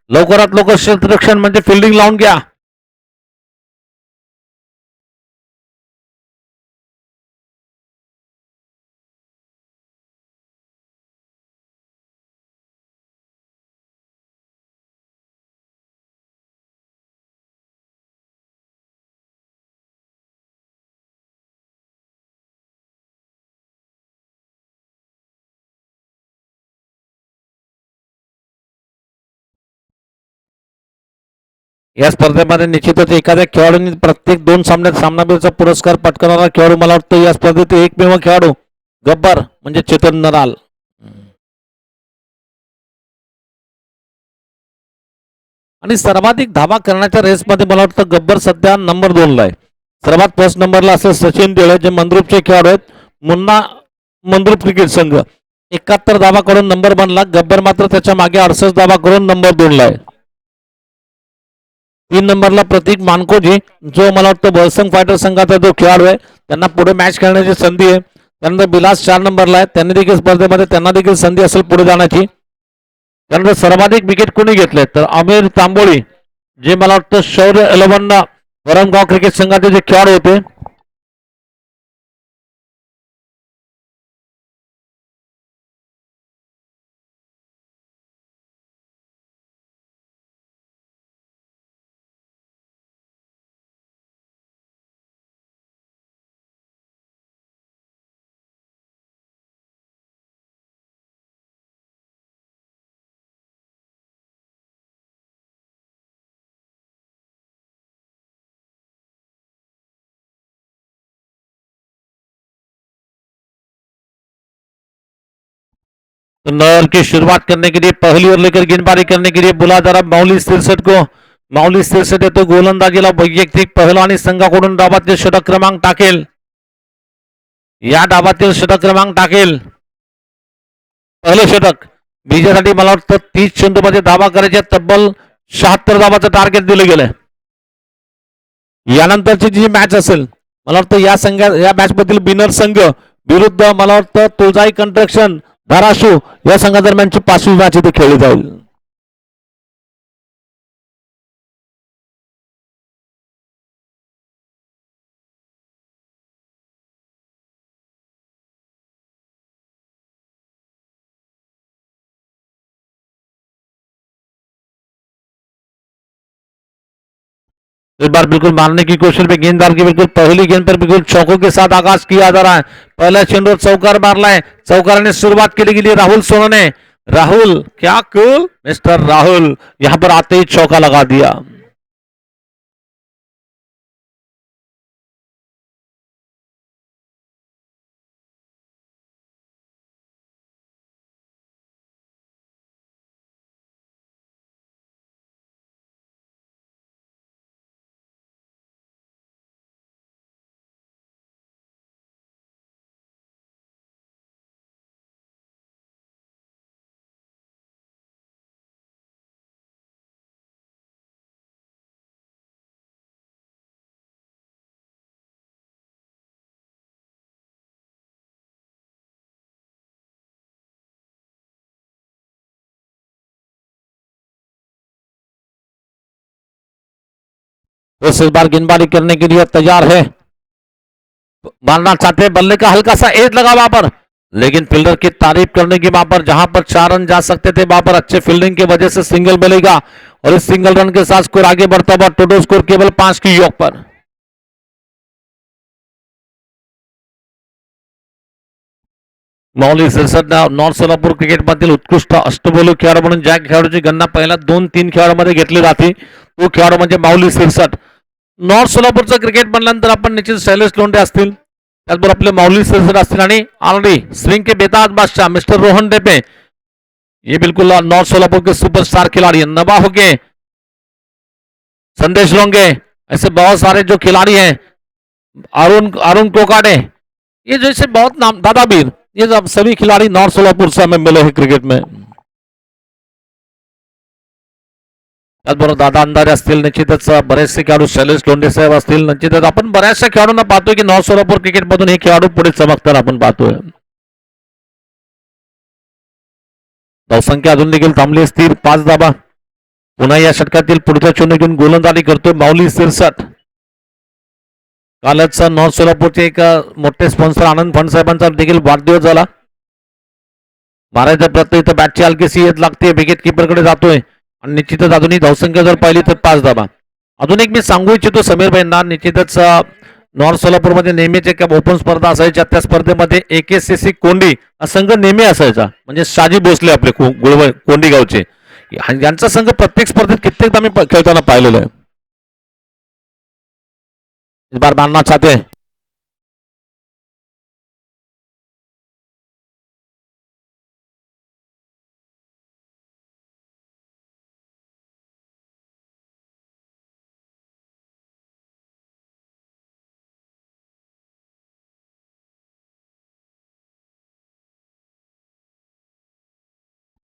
लवकरात लवकर क्षेत्ररक्षण म्हणजे फिल्डिंग लावून घ्या. या स्पर्धेमध्ये निश्चितच एखाद्या खेळाडूंनी प्रत्येक 2 सामन्यात सामनावीरचा पुरस्कार पटकावणारा खेळाडू मला वाटतं या स्पर्धेत एकमेव खेळाडू गब्बर म्हणजे चेतन नराल. आणि सर्वाधिक धावा करण्याच्या रेसमध्ये मला वाटतं गब्बर सध्या नंबर 2 ला आहे. सर्वात फर्स्ट नंबरला असं सचिन देळे जे मंद्रुपचे खेळाडू आहेत. मुन्ना मंद्रुप क्रिकेट संघ 71 धावा करून नंबर 1 ला. गब्बर मात्र त्याच्या मागे 68 धावा करून नंबर 2 ला आहे. 3 नंबरला प्रतीक मानकोजी जो मला वाटतं बळसंग फायटर संघाचा जो खेळाडू आहे त्यांना पुढे मॅच खेळण्याची संधी आहे. त्यानंतर बिलास 4 नंबरला आहे, त्यांनी देखील स्पर्धेमध्ये त्यांना देखील संधी असेल पुढे जाण्याची. त्यानंतर सर्वाधिक विकेट कोणी घेतले तर आमिर तांबोळी, जे मला वाटतं शौर्य 11 वरमगाव क्रिकेट संघाचे जे खेळाडू होते. तो नर की शुरुआत करने के लिए पहली ओर लेकर गेंदबाजी करने के लिए बोला जा रहा माऊली सिरसट को. माऊली सिरसट येतो गोलंदाजीला. वैयक्तिक पहिलवानी संघाकडून डावातील षटक क्रमांक टाकेल. या डावातील षटक क्रमांक टाकेल. पहिलं षटक विजयासाठी मला वाटतं 30 चेंडूमध्ये धावा करायचे. तब्बल 76 धावाचं टार्गेट दिलं गेलंय. यानंतरची जी मॅच असेल मला वाटतं या मॅच मधील बिनर संघ विरुद्ध मला वाटतं तुळजाई कंस्ट्रक्शन धाराशिव या संघादरम्यानची 5वी मॅच इथे खेळली जाईल. इस बार बिल्कुल मारने की कोशिश में गेंददार की बिल्कुल पहली गेंद पर बिल्कुल चौकों के साथ आगाज किया जा रहा है. पहला चेंडूवर चौकार मारलाय. चौकाराने सुरुवात केली गेली राहुल सोनने. राहुल क्या कूल मिस्टर राहुल यहां पर आते ही चौका लगा दिया. इस बार गेंदबाजी करने के लिए तैयार है. मारना चाहते हैं. बल्ले का हल्का सा एज लगा वहां पर, लेकिन फील्डर की तारीफ करने की वहां पर जहां पर 4 रन जा सकते थे वहां पर अच्छे फील्डिंग की वजह से सिंगल मिलेगा. और इस सिंगल रन के साथ स्कोर आगे बढ़ता हुआ टोटल स्कोर केवल 5 की योग पर. माऊली सिरसट नॉर्थ सोलापूर क्रिकेट मधील उत्कृष्ट अष्टबोलू खेळाडू म्हणून ज्या खेळाडूची गणना पहिल्या 2-3 खेळाडूमध्ये घेतली जाते तो खेळाडू म्हणजे माऊली सिरसट. नॉर्थ सोलापूरचं क्रिकेट म्हणल्यानंतर आपण निश्चित शैलेश लोंढे असतील, त्याचबरोबर आपले माऊली सिरसट असतील आणि ऑलरेडी स्विंग के बेताज बादशाह मिस्टर रोहन डेपे, ये बिल्कुल नॉर्थ सोलापुर के सुपरस्टार खिलाड़ी नवा हो के संदेश लोंगे, ऐसे बहुत सारे जो खिलाड़ी हैं, अरुण कोकाटे, ये जैसे बहुत नाम दादाबीर, ये सब सभी खिलाड़ी नॉर्थ सोलापुर से हमें मिले हैं क्रिकेट में. त्याचबरोबर दादा अंधारे असतील, निश्चितच बरेचसे खेळाडू शैलेश लोंढे साहेब असतील, निश्चितच आपण बऱ्याचशा खेळाडूंना पाहतोय की नॉर्थ सोलापूर क्रिकेट मधून हे खेळाडू पुढे चमकताना आपण पाहतोय. धावसंख्या अजून देखील थांबली स्थिर 5 धावा. पुन्हा या षटकातील पुढच्या चेंडू घेऊन गोलंदाजी करतोय माऊली सिरसट. कालच नॉर्थ सोलापूरचे एक मोठे स्पॉन्सर आनंद फंड साहेबांचा देखील वाढदिवस झाला. मारायचा प्रयत्न इथं बॅटची हलकीशी येत लागते, विकेट किपरकडे जातोय आणि निश्चितच अजूनही धावसंख्या जर पाहिली तर 5 धावा. अजून एक मी सांगू इच्छितो समीर भाईंना, निश्चितच नॉर्थ सोलापूरमध्ये नेहमीच एक ओपन स्पर्धा असायच्या, त्या स्पर्धेमध्ये AKCC कोंडी हा संघ नेहमी असायचा, म्हणजे शाजी भोसले आपले कोंडी गावचे, यांचा संघ प्रत्येक स्पर्धेत कित्येकदा मी खेळताना पाहिलेलं आहे. इस बार मानना चाहते हैं.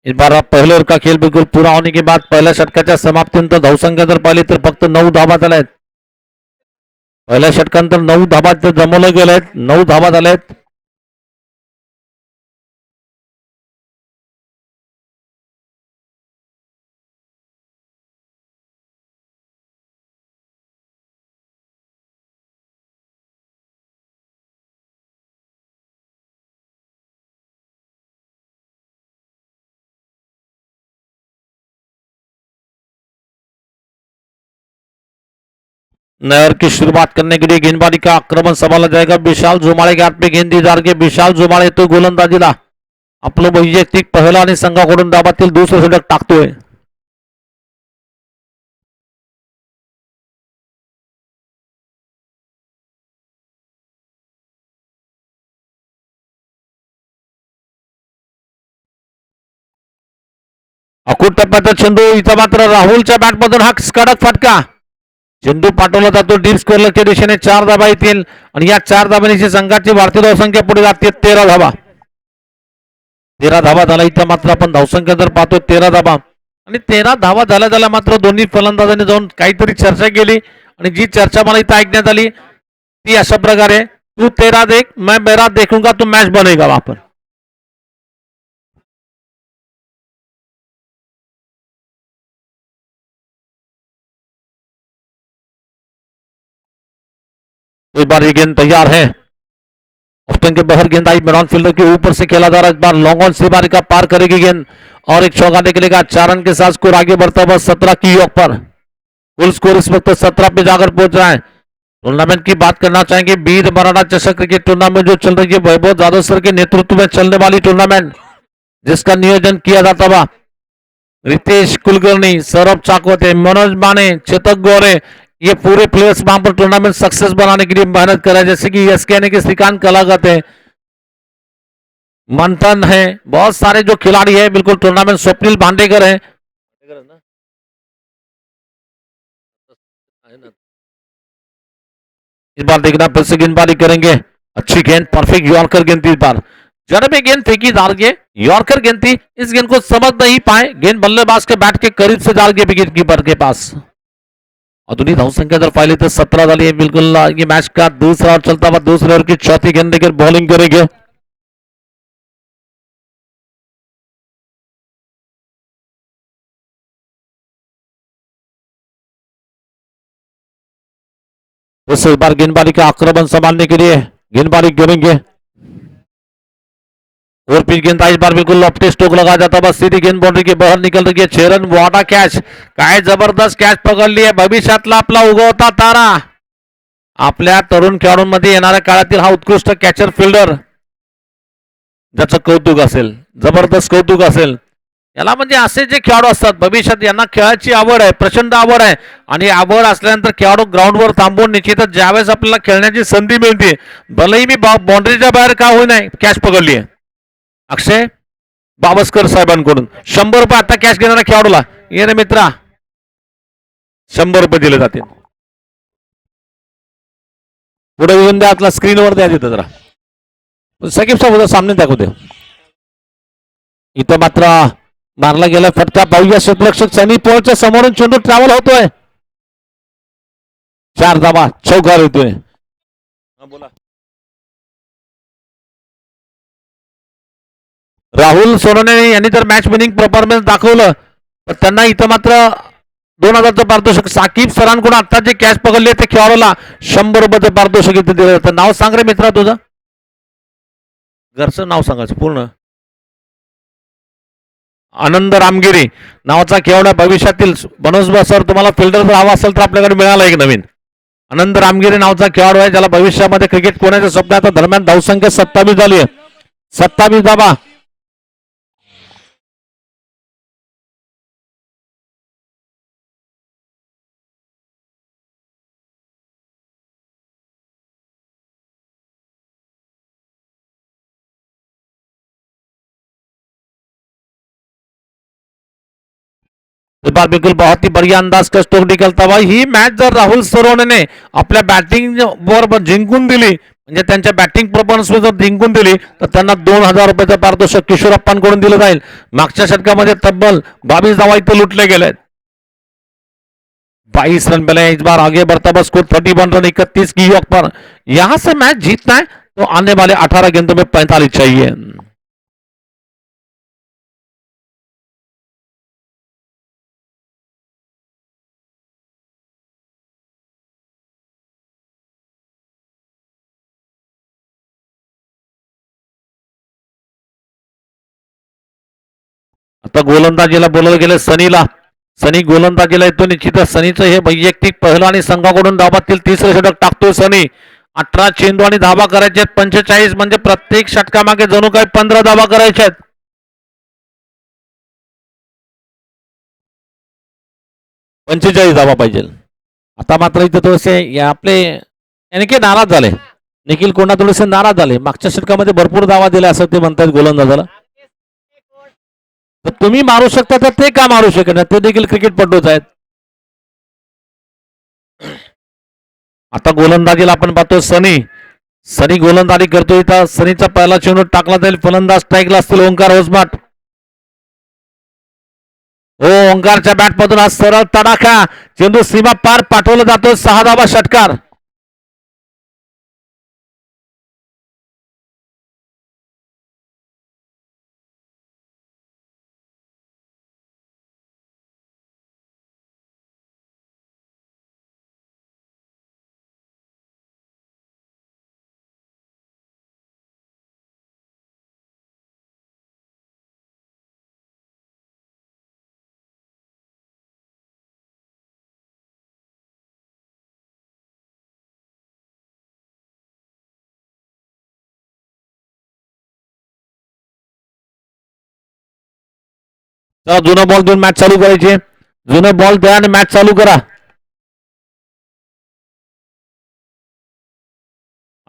इस बार पहले ओवर का खेल बिल्कुल पूरा होने के बाद पहिल्या षटकाच्या समाप्तीनंतर धावसंख्या जर पाहिली तर फक्त 9 धावा झाल्या आहेत. पहिल्या षटकानंतर 9 धावा जमवल्या गेल्या आहेत, 9 धावा झाल्या आहेत. नहर की शुरुआत करने के लिए गेंदबाजी का आक्रमण संभाला जाएगा। विशाल जुमाळे के हाथ पे गेंद दी जा रही है। विशाल जुमाळे तो गोलंदाजीला आपलं वैयक्तिक पहिला आणि संघाकडून डावातील दुसरं षटक टाकतोय. अकुट टप्प्याचा चेंडू इथं मात्र राहुलच्या बॅटमधून हा कडक फटका. चेंडू पाठवला जातो डीप स्क्वेअरच्या दिशेने. 4 धाबा येतील आणि या 4 धाबांची संघाची भारतीय धावसंख्या पुढे जाते 13 धाबा. 13 धावा झाला. इथं मात्र आपण धावसंख्या जर पाहतो 13 धाबा आणि 13 धावा झाल्या झाल्या मात्र दोन्ही फलंदाजांनी जाऊन काहीतरी चर्चा केली आणि जी चर्चा मला इथं ऐकण्यात आली ती अशा प्रकारे, तू 13 देख मैं मेरा देखूंगा तो मॅच बनेगा आपण. इस बार ये गेंद तैयार है. ऑप्टन के बाहर गेंद आई. मैदान फील्डर के ऊपर से खेला जा रहा है. इस बार लॉन्ग ऑन से बार का पार करेगी गेंद और एक चौका निकलेगा. 4 रन के साथ स्कोर आगे बढ़ता हुआ 17 की योग पर. कुल स्कोर इस वक्त 17 पे जाकर पहुंच रहा है. टूर्नामेंट की बात करना चाहेंगे. वीर मराठा चषक क्रिकेट टूर्नामेंट जो चल रही है वैभव जाधव सर के नेतृत्व में चलने वाली टूर्नामेंट जिसका नियोजन किया जाता हुआ रितेश कुलकर्णी, सौरभ चाकवते, मनोज माने, चेतक गौरे, ये पूरे प्लेयर्स वहां पर टूर्नामेंट सक्सेस बनाने के लिए मेहनत कर रहे हैं. जैसे कि एस के श्रीकांत कलागत है, मंथन है, बहुत सारे जो खिलाड़ी है बिल्कुल टूर्नामेंट. स्वप्निल भांडेकर है. इस बार देखना फिर से गेंदबाजी करेंगे. अच्छी गेंद, परफेक्ट यॉर्कर गेंद थी. इस बार जड़ में गेंद फेंकी जा रही है. यॉर्कर गेंद थी. इस गेंद को समझ नहीं पाए. गेंद बल्लेबाज के बैट के करीब से डाल गए विकेट कीपर के पास. आधुनिक धावसंख्या जर पाहिली तर 17 झाली आहे. बिल्कुल ये मैच का दूसरा ओवर चलता हुआ दूसरे ओवर की चौथी गेंद लेकर बॉलिंग करेंगे. इस बार गेंदबाजी का आक्रमण संभालने के लिए गेंदबाजी करेंगे. और फिर गेंद इस बार बिल्कुल लॉफ्टी स्ट्रोक लगा जाता बस सीधी गेंद बाउंड्री के बाहर निकल रही है. 6 रन वाटा कॅच. काय जबरदस्त कॅच पकडली आहे. भविष्यातला आपला उगवता तारा. आपल्या तरुण खेळाडूंमध्ये येणाऱ्या काळातील हा उत्कृष्ट कॅचर फिल्डर ज्याचं कौतुक असेल, जबरदस्त कौतुक असेल. याला म्हणजे असे जे खेळाडू असतात भविष्यात यांना खेळाची आवड आहे, प्रचंड आवड आहे आणि आवड असल्यानंतर खेळाडू ग्राउंडवर थांबून निश्चितच ज्यावेळेस आपल्याला खेळण्याची संधी मिळते भलेही मी बाउंड्रीच्या बाहेर का होईना कॅच पकडली आहे. अक्षय बावस्कर साहेबांकडून 100 रुपये आता कॅश घेणाऱ्या खेळाडूला ये रे मित्रा 100 रुपये दिले जातील. पुढे येऊन द्या आपला स्क्रीनवर द्या तिथं जरा सकीब साहेब सामने दाखवू दे. इथं मात्र मारला गेला फटका. पाहूया क्षेत्ररक्षक सनी पोळच्या समोरून चेंडू ट्रॅव्हल होतोय. 4 धावा चौकार होतोय. बोला. राहुल सोनवणे यांनी तर मॅच विनिंग परफॉर्मन्स दाखवलं पण त्यांना इथं मात्र 2000चं पारितोषिक. साकीब सरांकडून आता जे कॅच पकडले ते खेळाडूला 100 रुपयाचं पारितोषिक इथं दिलं जातं. नाव सांग रे मित्रा तुझं. घरचं नाव सांगायचं पूर्ण. आनंद रामगिरी नावाचा खेळाडू भविष्यातील मनोज सर तुम्हाला फिल्डर जर हवा असेल तर आपल्याकडे मिळाला एक नवीन. आनंद रामगिरी नावाचा खेळाडू आहे ज्याला भविष्यामध्ये क्रिकेट कोणाच्या स्वप्नात दरम्यान धावसंख्या 27 झाली आहे. 27 धावा. इस बार बिल्कुल बहुत ही बढ़िया अंदाज का स्ट्रोक निकलता हुआ. ही मॅच जर राहुल सरोनेने आपल्या बॅटिंग वर जिंकून दिली म्हणजे त्यांच्या बॅटिंग परफॉर्मन्स जर जिंकून दिली तर त्यांना 2000 रुपयाचं पारितोषिक किशोरप्पांकडून दिलं जाईल. मागच्या षटकामध्ये तब्बल 22 धावा इथे लुटले गेले. 22 रन मिले. इस बार आगे बढ़ता बस स्कोर 31 रन 31 की योग पर. यहां से मैच जीतना है तो आने वाले 18 गेंदों में 45 चाहिए. आता गोलंदाजीला बोलवलं गेलं सनीला. सनी गोलंदाजीला येतो. निश्चितच सनीचं हे वैयक्तिक पहिलं आणि संघाकडून धावातील तिसरं षटक टाकतोय सनी. 18 चेंडू आणि धावा करायचे आहेत 45, म्हणजे प्रत्येक षटकामागे जणू काही 15 धावा करायच्या आहेत. 45 धावा पाहिजे. आता मात्र इथे थोडेसे आपले निखिल नाराज झाले. निखिल कोंडा थोडेसे नाराज झाले. मागच्या षटकामध्ये भरपूर धावा दिल्या असं ते म्हणतात गोलंदाजाला. तर तुम्ही मारू शकता तर ते का मारू शकत नाही, ते देखील क्रिकेटपटूच आहेत. आता गोलंदाजीला आपण पाहतो सनी. सनी गोलंदाजी करतोय. इथं सनीचा पहिला चेंडू टाकला जाईल. फलंदाज स्ट्राईकला असतील ओंकार होसमाट. हो, ओंकारच्या बॅटमधून हा सरळ तडाखा चेंडू सीमा पार पाठवला जातो. 6 धावा षटकार. चला जुना बॉल देऊन मॅच चालू करायची. जुना बॉल द्या आणि मॅच चालू करा.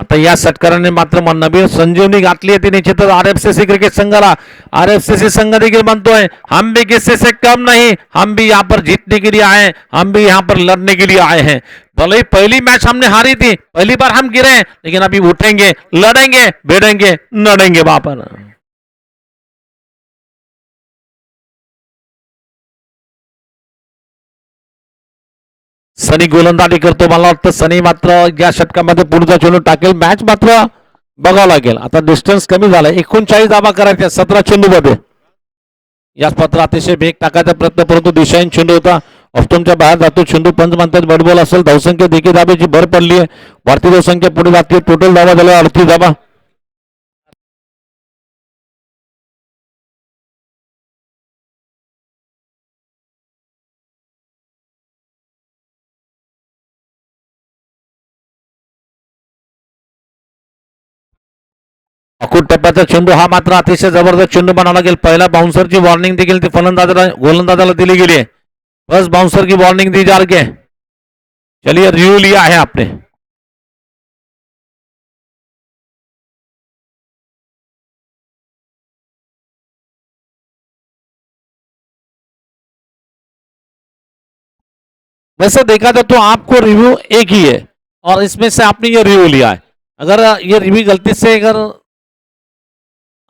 आता या षटकाराने मात्र नवीन संजीवनी घातली आहे ती निश्चितच आरएफसीसी क्रिकेट संघाला. आरएफसीसी संघ देखील म्हणतोय हम भी किसी से कम नहीं, हम भी यहाँ पर जीतने के लिए आए, हम भी यहाँ पर लड़ने के लिए आए हैं. भले ही पहली मैच हमने हारी थी, पहली बार हम गिरे, लेकिन अभी उठेंगे, लड़ेंगे, भिड़ेंगे, लड़ेंगे वहां पर. सनी गोलंदाजी करतो. मला वाटतं सनी मात्र या षटकामध्ये पुढचा चेंडू टाकेल. मॅच मात्र बघावं लागेल. आता डिस्टन्स कमी झालाय. 39 धावा करायच्या 17 चेंडू मध्ये. याच पात्र अतिशय वेग टाकायचा प्रयत्न, परंतु दिशाहीन चेंडू होता. ऑफ्टोनच्या बाहेर जातो चेंडू. पंच म्हणतात बॅट बॉल असेल. धावसंख्या देखील धाब्याची भर पडली आहे. भारतीय धावसंख्या पुढे जाते. टोटल धावा झाल्या 38 धावा. अकुट टप्प्याचा चेंडू हा मात्र अतिशय जबरदस्त चेंडू बनावा लागेल. पहिला बाउन्सरची वॉर्निंग देखील ती फलंदाजाला गोलंदाजाला दिली गेली आहे. फर्स्ट बाउंसर की वार्निंग दी जा रही है. चलिए रिव्यू लिया है आपने. वैसे देखा जाए तो आपको रिव्यू एक ही है और इसमें से आपने ये रिव्यू लिया है. अगर ये रिव्यू गलती से अगर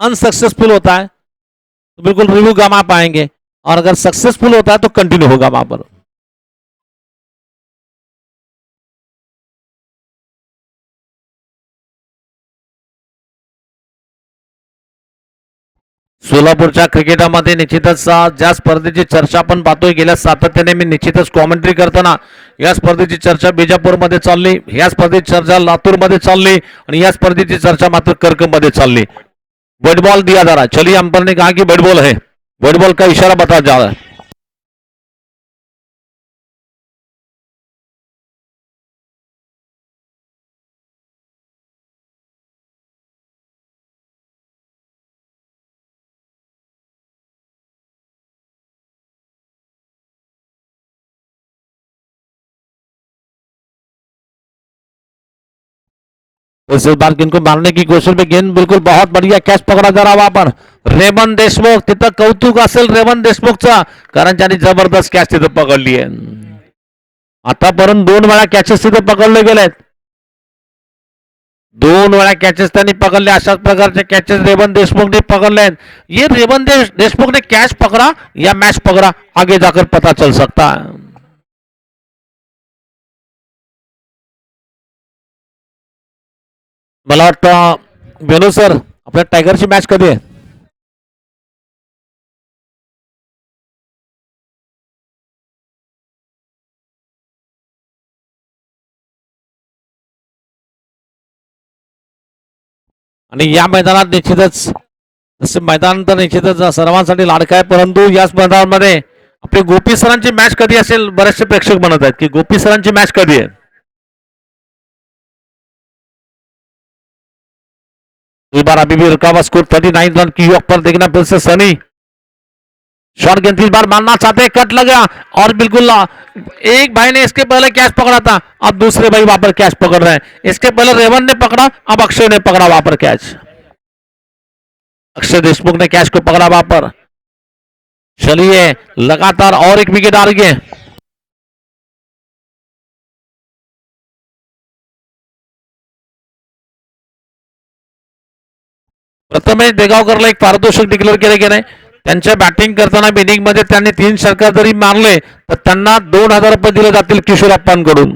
अनसक्सेसफुल होता है तो बिल्कुल रिव्यू गमा पाएंगे, और अगर सक्सेसफुल होता है तो कंटिन्यू होगा वहां पर. सोलापूरच्या क्रिकेटामध्ये निश्चितच ज्या स्पर्धेची चर्चा आपण पाहतोय गेल्या सातत्याने मी निश्चितच कॉमेंट्री करताना या स्पर्धेची चर्चा बिजापूरमध्ये चालली, या स्पर्धेची चर्चा लातूरमध्ये चालली आणि या स्पर्धेची चर्चा मात्र कर्कमध्ये चालली. बैट बॉल दिया जा रहा है. चलिए अंपायर ने कहा कि बैट बॉल है. बैट बॉल का इशारा बताया जा रहा है. इस बार इनको मारने की कोशिश में गेंद बिल्कुल बहुत बढ़िया कॅच पकडा जा रहा वहां पर. रेमन देशमुख, तिथं कौतुक असेल रेमन देशमुखचा, कारण त्यांनी जबरदस्त कॅच तिथं पकडली आहे. आतापर्यंत 2 वेळा कॅचेस तिथं पकडले गेलेत. 2 वेळा कॅचेस त्यांनी पकडले. अशाच प्रकारचे कॅचेस रेमन देशमुखने पकड़ले हैं. ये रेमन देशमुख ने कैच पकड़ा या मैच पकड़ा, आगे जाकर पता चल सकता है. मला वाटतं वेणू सर, आपल्या टायगरची मॅच कधी आहे? आणि या मैदानात निश्चितच जसे मैदान तर निश्चितच सर्वांसाठी लाडकं आहे, परंतु याच मैदानामध्ये आपले गोपी सरांची मॅच कधी असेल, बरेचसे प्रेक्षक म्हणत आहेत की गोपी सरांची मॅच कधी आहे. इस बार अभी भी रुका हुआ स्कोर 39 रन की योग पर देखना फिर से सनी शॉट गेंद इस बार मारना चाहते हैं, कट लगा और बिल्कुल एक भाई ने इसके पहले कैच पकड़ा था, अब दूसरे भाई वहां पर कैच पकड़ रहे हैं. इसके पहले रेवन ने पकड़ा, अब अक्षय ने पकड़ा वहां पर कैच. अक्षय देशमुख ने कैच को पकड़ा वहां पर. चलिए लगातार और एक विकेट आ रही है. प्रथमेश देगावकरला एक पारितोषिक डिक्लेअर केले गेले. त्यांच्या बॅटिंग करताना इनिंग मध्ये त्यांनी 3 षटकार जरी मारले तर त्यांना 2,000 रुपये दिले जातील किशोरप्पांकडून.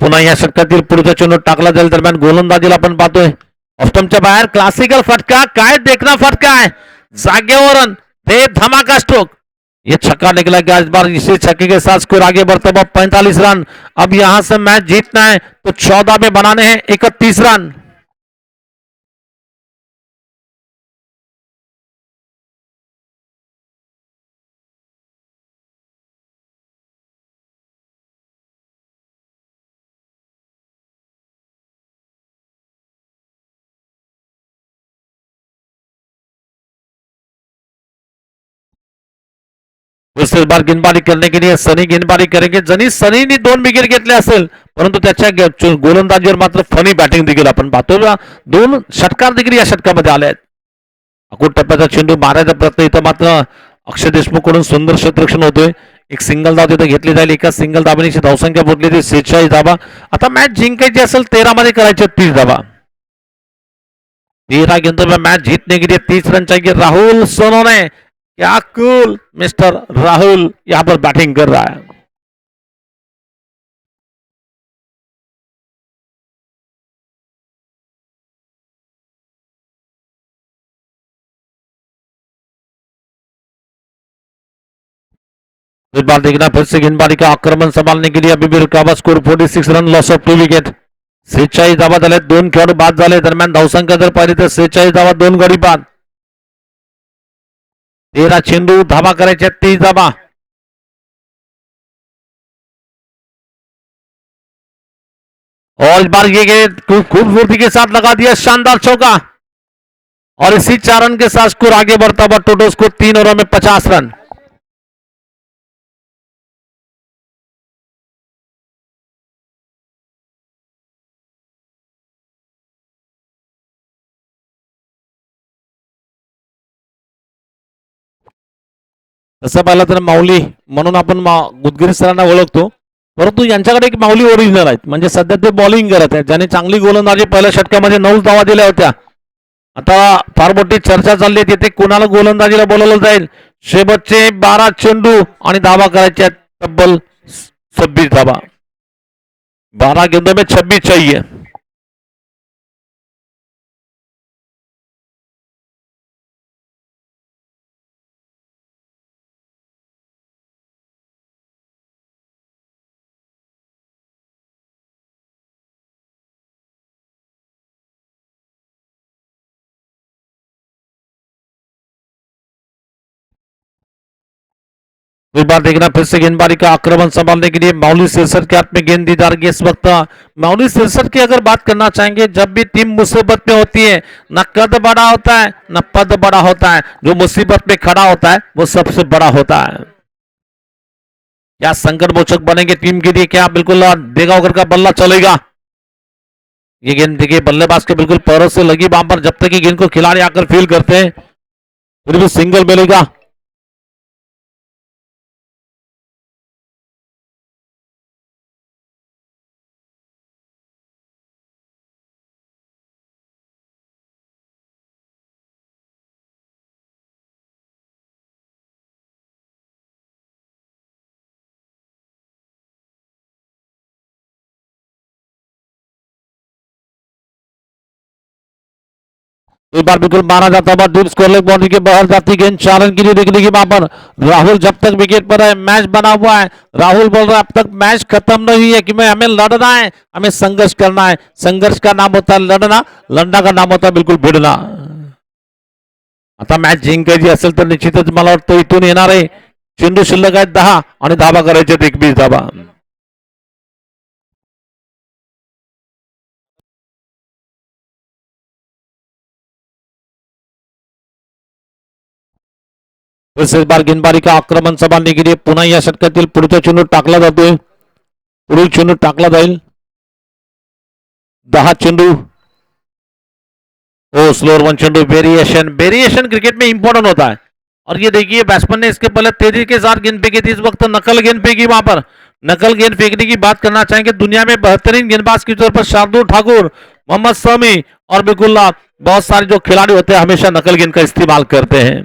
पुन्हा या षटकातील पुढचा चेंडू टाकला जाईल. दरम्यान गोलंदाजीला आपण पाहतोय ऑस्टमच्या बाहेर क्लासिकल फटका, काय देखना फटका है, जागेवरून ते धमाका स्ट्रोक. ये छक्का निकला गया. इस बार इसी छक्के के साथ स्कोर आगे बढ़ता हुआ 45 रन. अब यहां से मैच जीतना है तो 14 में बनाने हैं 31 रन. दुसरी बार गेंदबाजी करने के लिए सनी गेंदबाजी करेंगे. जरी सनीने 2 विकेट घेतले असेल परंतु त्याच्या गोलंदाजीवर मात्र फनी बॅटिंग देखील आपण पाहतो. 2 षटकार देखील या षटकामध्ये आले आहेत. अकुट टप्प्याचा चेंडू मारायचा प्रयत्न इथं मात्र अक्षय देशमुख कडून सुंदर क्षेत्ररक्षण होतोय. एक सिंगल धाव तिथे घेतली जाईल. एका सिंगल धाबेची धावसंख्या पोहोचली ती 46 धावा. आता मॅच जिंकायची असेल 13 मध्ये करायचे 30 धावा. 13 गेंदों में मैच जीतने के लिए 30 रन चाहिए. राहुल सोनोने, क्या कूल मिस्टर राहुल यहां पर बैटिंग कर रहा है. इस बार देखना फिर से गेंदबाजी का आक्रमण संभालने के लिए अभी भी रुका हुआ score 46 run, loss of 2 wicket. 46 धावा झाले, 2 खेळाडू बाद झाले. दरम्यान धावसंख्या जर पाहिली तर 46 धावा, 2 गडी बाद. 13 चेंडू, धावा करायच्या 30 धावा. और इस बार ये गेंद खूबसूरती के साथ लगा दिया, शानदार चौका. और इसी 4 रन के साथ स्कोर आगे बढ़ता हुआ टोटल स्कोर 3 ओवर में 50 रन. तसं पाहिलं तर माऊली म्हणून आपण गुदगिरी सरांना ओळखतो, परंतु यांच्याकडे एक माऊली ओरिजिनल आहेत. म्हणजे सध्या ते बॉलिंग करत आहेत, ज्याने चांगली गोलंदाजी पहिल्या षटकामध्ये 9 धावा दिल्या होत्या. आता फार मोठी चर्चा चालली आहे तिथे कोणाला गोलंदाजीला बोलवलं जाईल. शेवटचे 12 चेंडू आणि धावा करायच्या तब्बल 26 धावा. 12 गेंदों में 26 चाहिए. इस बार देखना फिर से गेंदबाजी का आक्रमण संभालने के लिए माउली सिरसट के हाथ में गेंद दी जा रही है इस वक्त. माउली सिरसट की अगर बात करना चाहेंगे, जब भी टीम मुसीबत में होती है न कद बड़ा होता है न पद बड़ा होता है, जो मुसीबत में खड़ा होता है वो सबसे बड़ा होता है. क्या संकट मोचक बनेंगे टीम के लिए, क्या बिल्कुल देगावकर का बल्ला चलेगा. ये गेंद देखिए बल्लेबाज के बिल्कुल पैरों से लगी वहां पर. जब तक ये गेंद को खिलाड़ी आकर फील करते हैं फिर भी सिंगल मिलेगा. एक बार बिल्कुल मारा जाता हुआ डीप स्कोर लेग बाउंड्री के बाहर जाती गेंद 4 रन के लिए निकली वहां पर राहुल जब तक विकेट पर है मैच बना हुआ है। राहुल बोल रहा है अब तक मैच खत्म नहीं हुई है कि मैं हमें लड़ना है, हमें संघर्ष करना है। संघर्ष का नाम होता है लढणं, लढणं का नाम होता है बिलकुल भिडणं। आता मॅच जिंकायची असेल तर निश्चितच मला वाटतं इथून येणार आहे। चेंडू शिल्लक आहेत 10 आणि धाबा करायचे 21 धाबा। इस बार गेंदबाजी का आक्रमण संभाळने के लिए पुन्हा या षटकातील पुढचा चेंडू टाकला जातोय। पुढील चेंडू टाकला जाईल 10 चेंडू। ओ स्लोअर वन चेंडू वेरिएशन, वेरिएशन क्रिकेट में इंपॉर्टेंट होता है। और ये देखिए बैट्समैन ने इसके पहले तेजी के साथ गेंद फेंकी थी, इस वक्त नकल गेंद फेंकी। वहां पर नकल गेंद फेंकने की बात करना चाहेंगे दुनिया में बेहतरीन गेंदबाज के तौर पर शार्दुल ठाकुर, मोहम्मद शमी और बिल्कुल बहुत सारे जो खिलाड़ी होते हैं हमेशा नकल गेंद का इस्तेमाल करते हैं।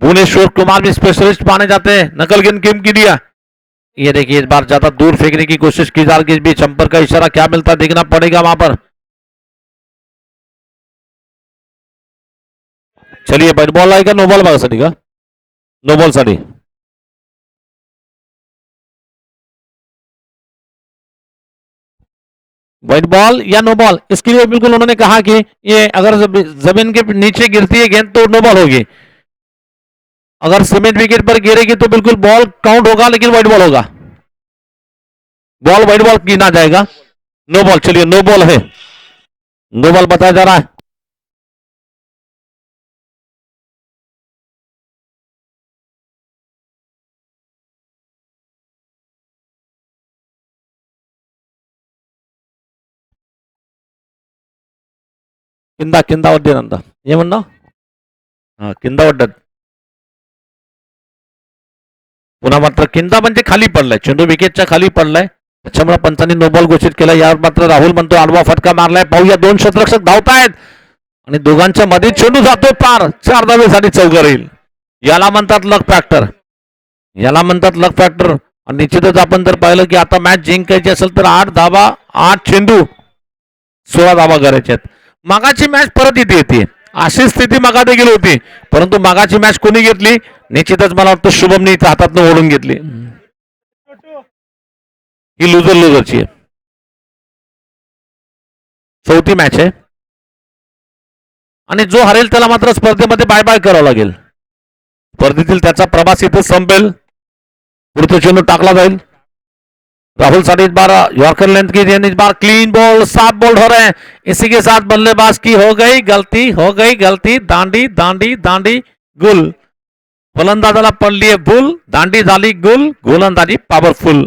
भुवनेश्वर कुमार भी स्पेशलिस्ट माने जाते हैं नकल गेंद गेम की दिया। ये देखिए इस बार ज्यादा दूर फेंकने की कोशिश की जा रही है, इस बीच अंपर का इशारा क्या मिलता देखना पड़ेगा वहां पर। चलिए व्हाइट बॉल आहे का नो बॉल बघासाठी का? नो बॉल साठी व्हाइट बॉल या नो बॉल, इसके लिए बिल्कुल उन्होंने कहा कि ये अगर जमीन के नीचे गिरती है गेंद तो नो बॉल होगी, अगर सीमेंट विकेट पर गिरेगी तो बिल्कुल बॉल काउंट होगा लेकिन व्हाइट बॉल होगा। बॉल व्हाइट बॉल गिना जाएगा, नो बॉल। चलिए नो बॉल है, नो बॉल बताया जा रहा है। కింద కింద వడ్డేనంత ఏమన్నా కింద వడ్డत पुन्हा मात्र किंदा म्हणजे खाली पडलाय, चेंडू विकेटच्या खाली पडलाय, त्याच्यामुळे पंचांनी नो बॉल घोषित केला। यावर मात्र राहुल म्हणतो आडवा फटका मारलाय। पाहूया दोन क्षेत्ररक्षक धावतायत आणि दोघांच्या मध्ये चेंडू जातो पार, 4 धावेसाठी चौकार येईल। याला म्हणतात लक फॅक्टर, याला म्हणतात लक फॅक्टर। आणि निश्चितच आपण जर पाहिलं की आता मॅच जिंकायची असेल तर 8 धावा 8 चेंडू 16 धावा करायच्या आहेत। मागाची मॅच परत इथे येते, अशी स्थिती मागा देखील होती, परंतु मागाची मॅच कोणी घेतली? निश्चितच मला वाटतं शुभमने हातातनं ओढून घेतली। ही लुजर लुजरची आहे, चौथी मॅच आहे आणि जो हरेल त्याला मात्र स्पर्धेमध्ये बाय बाय करावं लागेल। स्पर्धेतील त्याचा प्रवास इथे संपेल। पुढचा चेंडू टाकला जाईल राहुल साठी। इस बार यॉर्कर लेंथ की गेंद, इस बार क्लीन बॉल, 7 बॉल हो रहे हैं। इसी के साथ बल्लेबाज की हो गई गलती, हो गई गलती। दांडी दांडी दांडी गुल, फलंदाजाला पडली आहे भूल, दांडी झाली गुल, गोलंदाजी पॉवरफुल।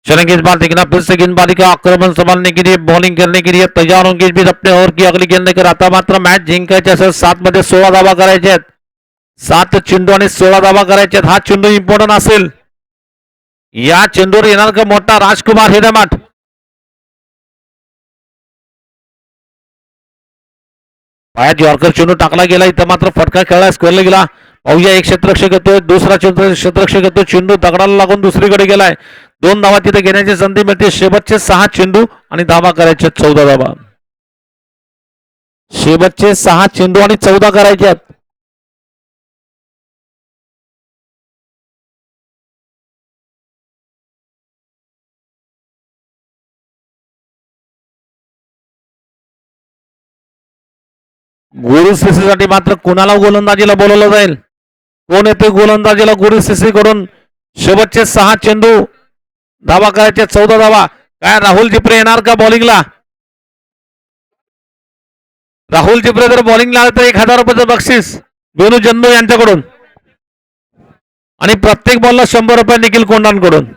चलेंगे इस बार देखना फिर से गेंदबाजी का आक्रमण संभालने के लिए, बॉलिंग करने के लिए तैयार होंगे। इस बीच अपने ओव्हर की अगली गेंद लेकर आता मात्र मॅच जिंकायची असेल 7 मध्ये 16 धावा करायचे आहेत। 7 चेंडू आणि 16 धावा करायचे आहेत। हा चेंडू इम्पॉर्टंट असेल। या चेंडूवर येणार का मोठा राजकुमार हिरेमठ? पायात यॉर्कर चेंडू टाकला गेला, इथं मात्र फटका खेळला, स्क्वेअरला गेला। पाहूया एक क्षेत्ररक्षक येतोय, दुसरा क्षेत्ररक्षक येतोय, चेंडू दगडाला लागून दुसरीकडे गेलाय। 2 धावा तिथे घेण्याची संधी मिळते। शेवटचे 6 चेंडू आणि धावा करायचे 14 धावा। शेवटचे 6 चेंडू आणि 14 करायचे आहेत। गुरुशिष्यसाठी मात्र कुणाला गोलंदाजीला बोलवलं जाईल? कोण येते गोलंदाजीला गुरुशिष्य कडून? शेवटचे 6 चेंडू धावा करायचे 14 धावा. काय राहुल जिप्रे येणार का बॉलिंगला? राहुल जिप्रे जर बॉलिंगला आले तर 1000 रुपयाचं बक्षीस बेनू जन्नू यांच्याकडून आणि प्रत्येक बॉलला 100 रुपये निखिल कोंडांकडून.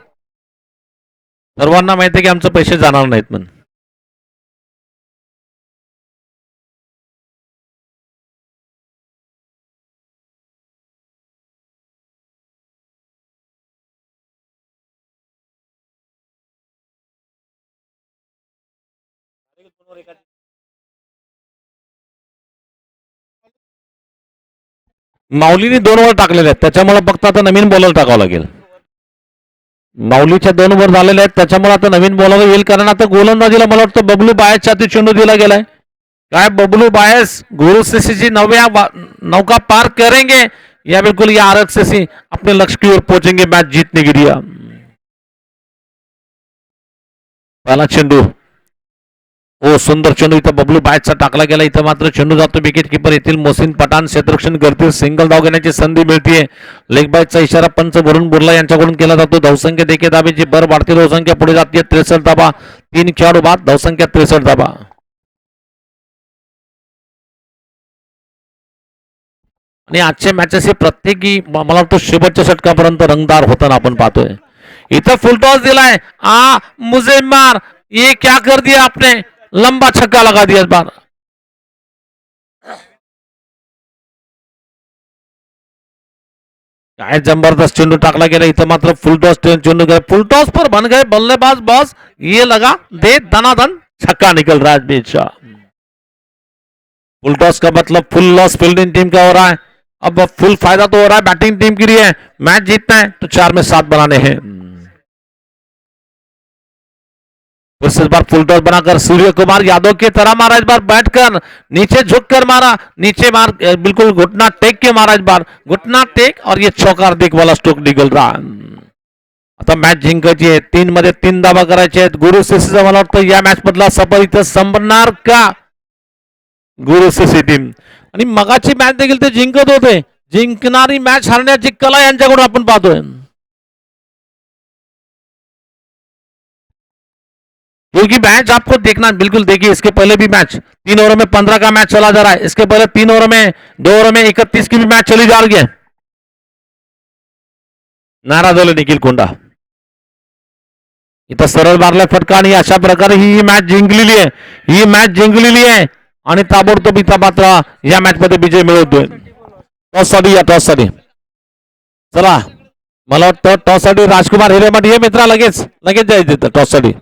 सर्वांना माहिती आहे की आमचे पैसे जाणार नाहीत म्हणून. माऊलीने 2 ओव्हर टाकलेले आहेत त्याच्यामुळे फक्त आता नवीन बॉलर टाकावं लागेल. माऊलीच्या 2 ओव्हर झालेले आहेत त्याच्यामुळे आता नवीन बॉलर येईल कारण आता गोलंदाजीला मला वाटतं बबलू बायसच्या हाती चेंडू दिला गेलाय. काय बबलू बायस गुरुशेषी नौका पार करेंगे या बिल्कुल ये आरक्षसी अपने लक्ष्य की ओर पहुंचेंगे मैच जीतने के लिए. पहला चेंडू हो सुंदर चेंडू इथं बबलू बायसचा टाकला गेला. इथं मात्र चेंडू जातो विकेट किपर येथील मोहसिन पठाण क्षेत्ररक्षण करतील. सिंगल धाव घेण्याची संधी मिळते. लेग बायचा इशारा पंच वरुण बुर्ला यांच्याकडून केला जातो. धावसंख्या देखील धाबेची भर वाढती. धावसंख्या पुढे जाते 63 धाबा. 3 खेळाडू बाद धावसंख्या 63 धाबा. आणि आजच्या मॅचेस हे प्रत्येकी मला वाटतं शेवटच्या षटकापर्यंत रंगदार होताना आपण पाहतोय. इथं फुल टॉस दिलाय. मुझे मार ये क्या कर दिया आपने. लंबा छक्का लगा दिया इस बार. काय जबरदस्त चेंडू टाकला गेला. इथं मात्र फुल टॉस चेंडू गए. फुल टॉस पर बन गए बल्लेबाज बॉस. ये लगा दे दनादन छक्का निकल रहा है बीच का. फुल टॉस का मतलब फुल लॉस फील्डिंग टीम का हो रहा है. अब फुल फायदा तो हो रहा है बैटिंग टीम के लिए. मैच जीतना है तो 4 में 7 बनाने हैं. इस बार फुल टॉस बनाकर सूर्य कुमार यादव की तरह मारा. इस बार बैठकर नीचे झुक कर मारा. नीचे मार बिल्कुल घुटना टेक के मारा. इस बार घुटना टेक और ये चौका हार्दिक वाला स्ट्रोक निकल रहा. आता मॅच जिंकायची आहे. 3 मध्ये 3 धावा करायचे आहेत. गुरुशेषीचा मला वाटतं या मॅच मधला सफर इथं संपणार का गुरुशेषी टीम. आणि मगाची मॅच देखील ते जिंकत होते. जिंकणारी मॅच हारण्याची कला यांच्याकडून आपण पाहतोय. क्योंकि मैच आपको देखना बिल्कुल देखिए. इसके पहले भी मैच 3 ओवर में 15 का मैच चला जा रहा है. इसके पहले 3 ओवर में 2 ओवर में 31 की भी मैच चली जा रही है. नाराज झाले निखिल कोंडा. इथं सरळ मारलाय फटका आणि अशा प्रकारे ही मॅच जिंकलेली आहे. ही मॅच जिंकलेली आहे आणि ताबडतोब इथं मात्र या मॅच मध्ये विजय मिळवतोय. टॉस साठी या टॉस साठी चला. मला वाटतं टॉस साठी राजकुमार हिरेमठ हे मित्रा लगेच जायचं टॉस साठी.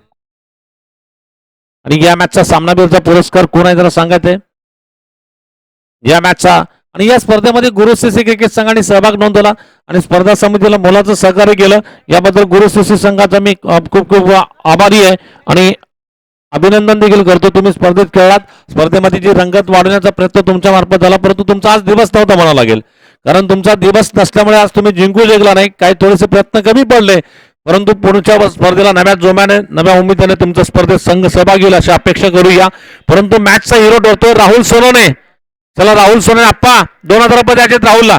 आणि या मॅचचा सामनावीरचा पुरस्कार कोण आहे जरा सांगायचंय या मॅचचा. आणि या स्पर्धेमध्ये गुरुशेषी क्रिकेट संघाने सहभाग नोंदवला आणि स्पर्धा समितीला मोलाचं सहकार्य केलं. याबद्दल गुरुशेषी संघाचा मी खूप खूप आभारी आहे आणि अभिनंदन देखील करतो. तुम्ही स्पर्धेत खेळलात. स्पर्धेमध्ये जी रंगत वाढवण्याचा प्रयत्न तुमच्या मार्फत झाला परंतु तुमचा आज दिवस नव्हता म्हणावं लागेल. कारण तुमचा दिवस नसल्यामुळे आज तुम्ही जिंकू शकला नाही. काही थोडेसे प्रयत्न कमी पडले परंतु पुढच्या स्पर्धेला नव्या जोमाने नव्या उमेदीने तुमच्या स्पर्धेत संघ सहभागी होईल अशी अपेक्षा करूया. परंतु मॅचचा हिरो ठरतोय राहुल सोनवणे. चला राहुल सोनवणे आप्पा 2000 रुपये द्यायचे राहुलला.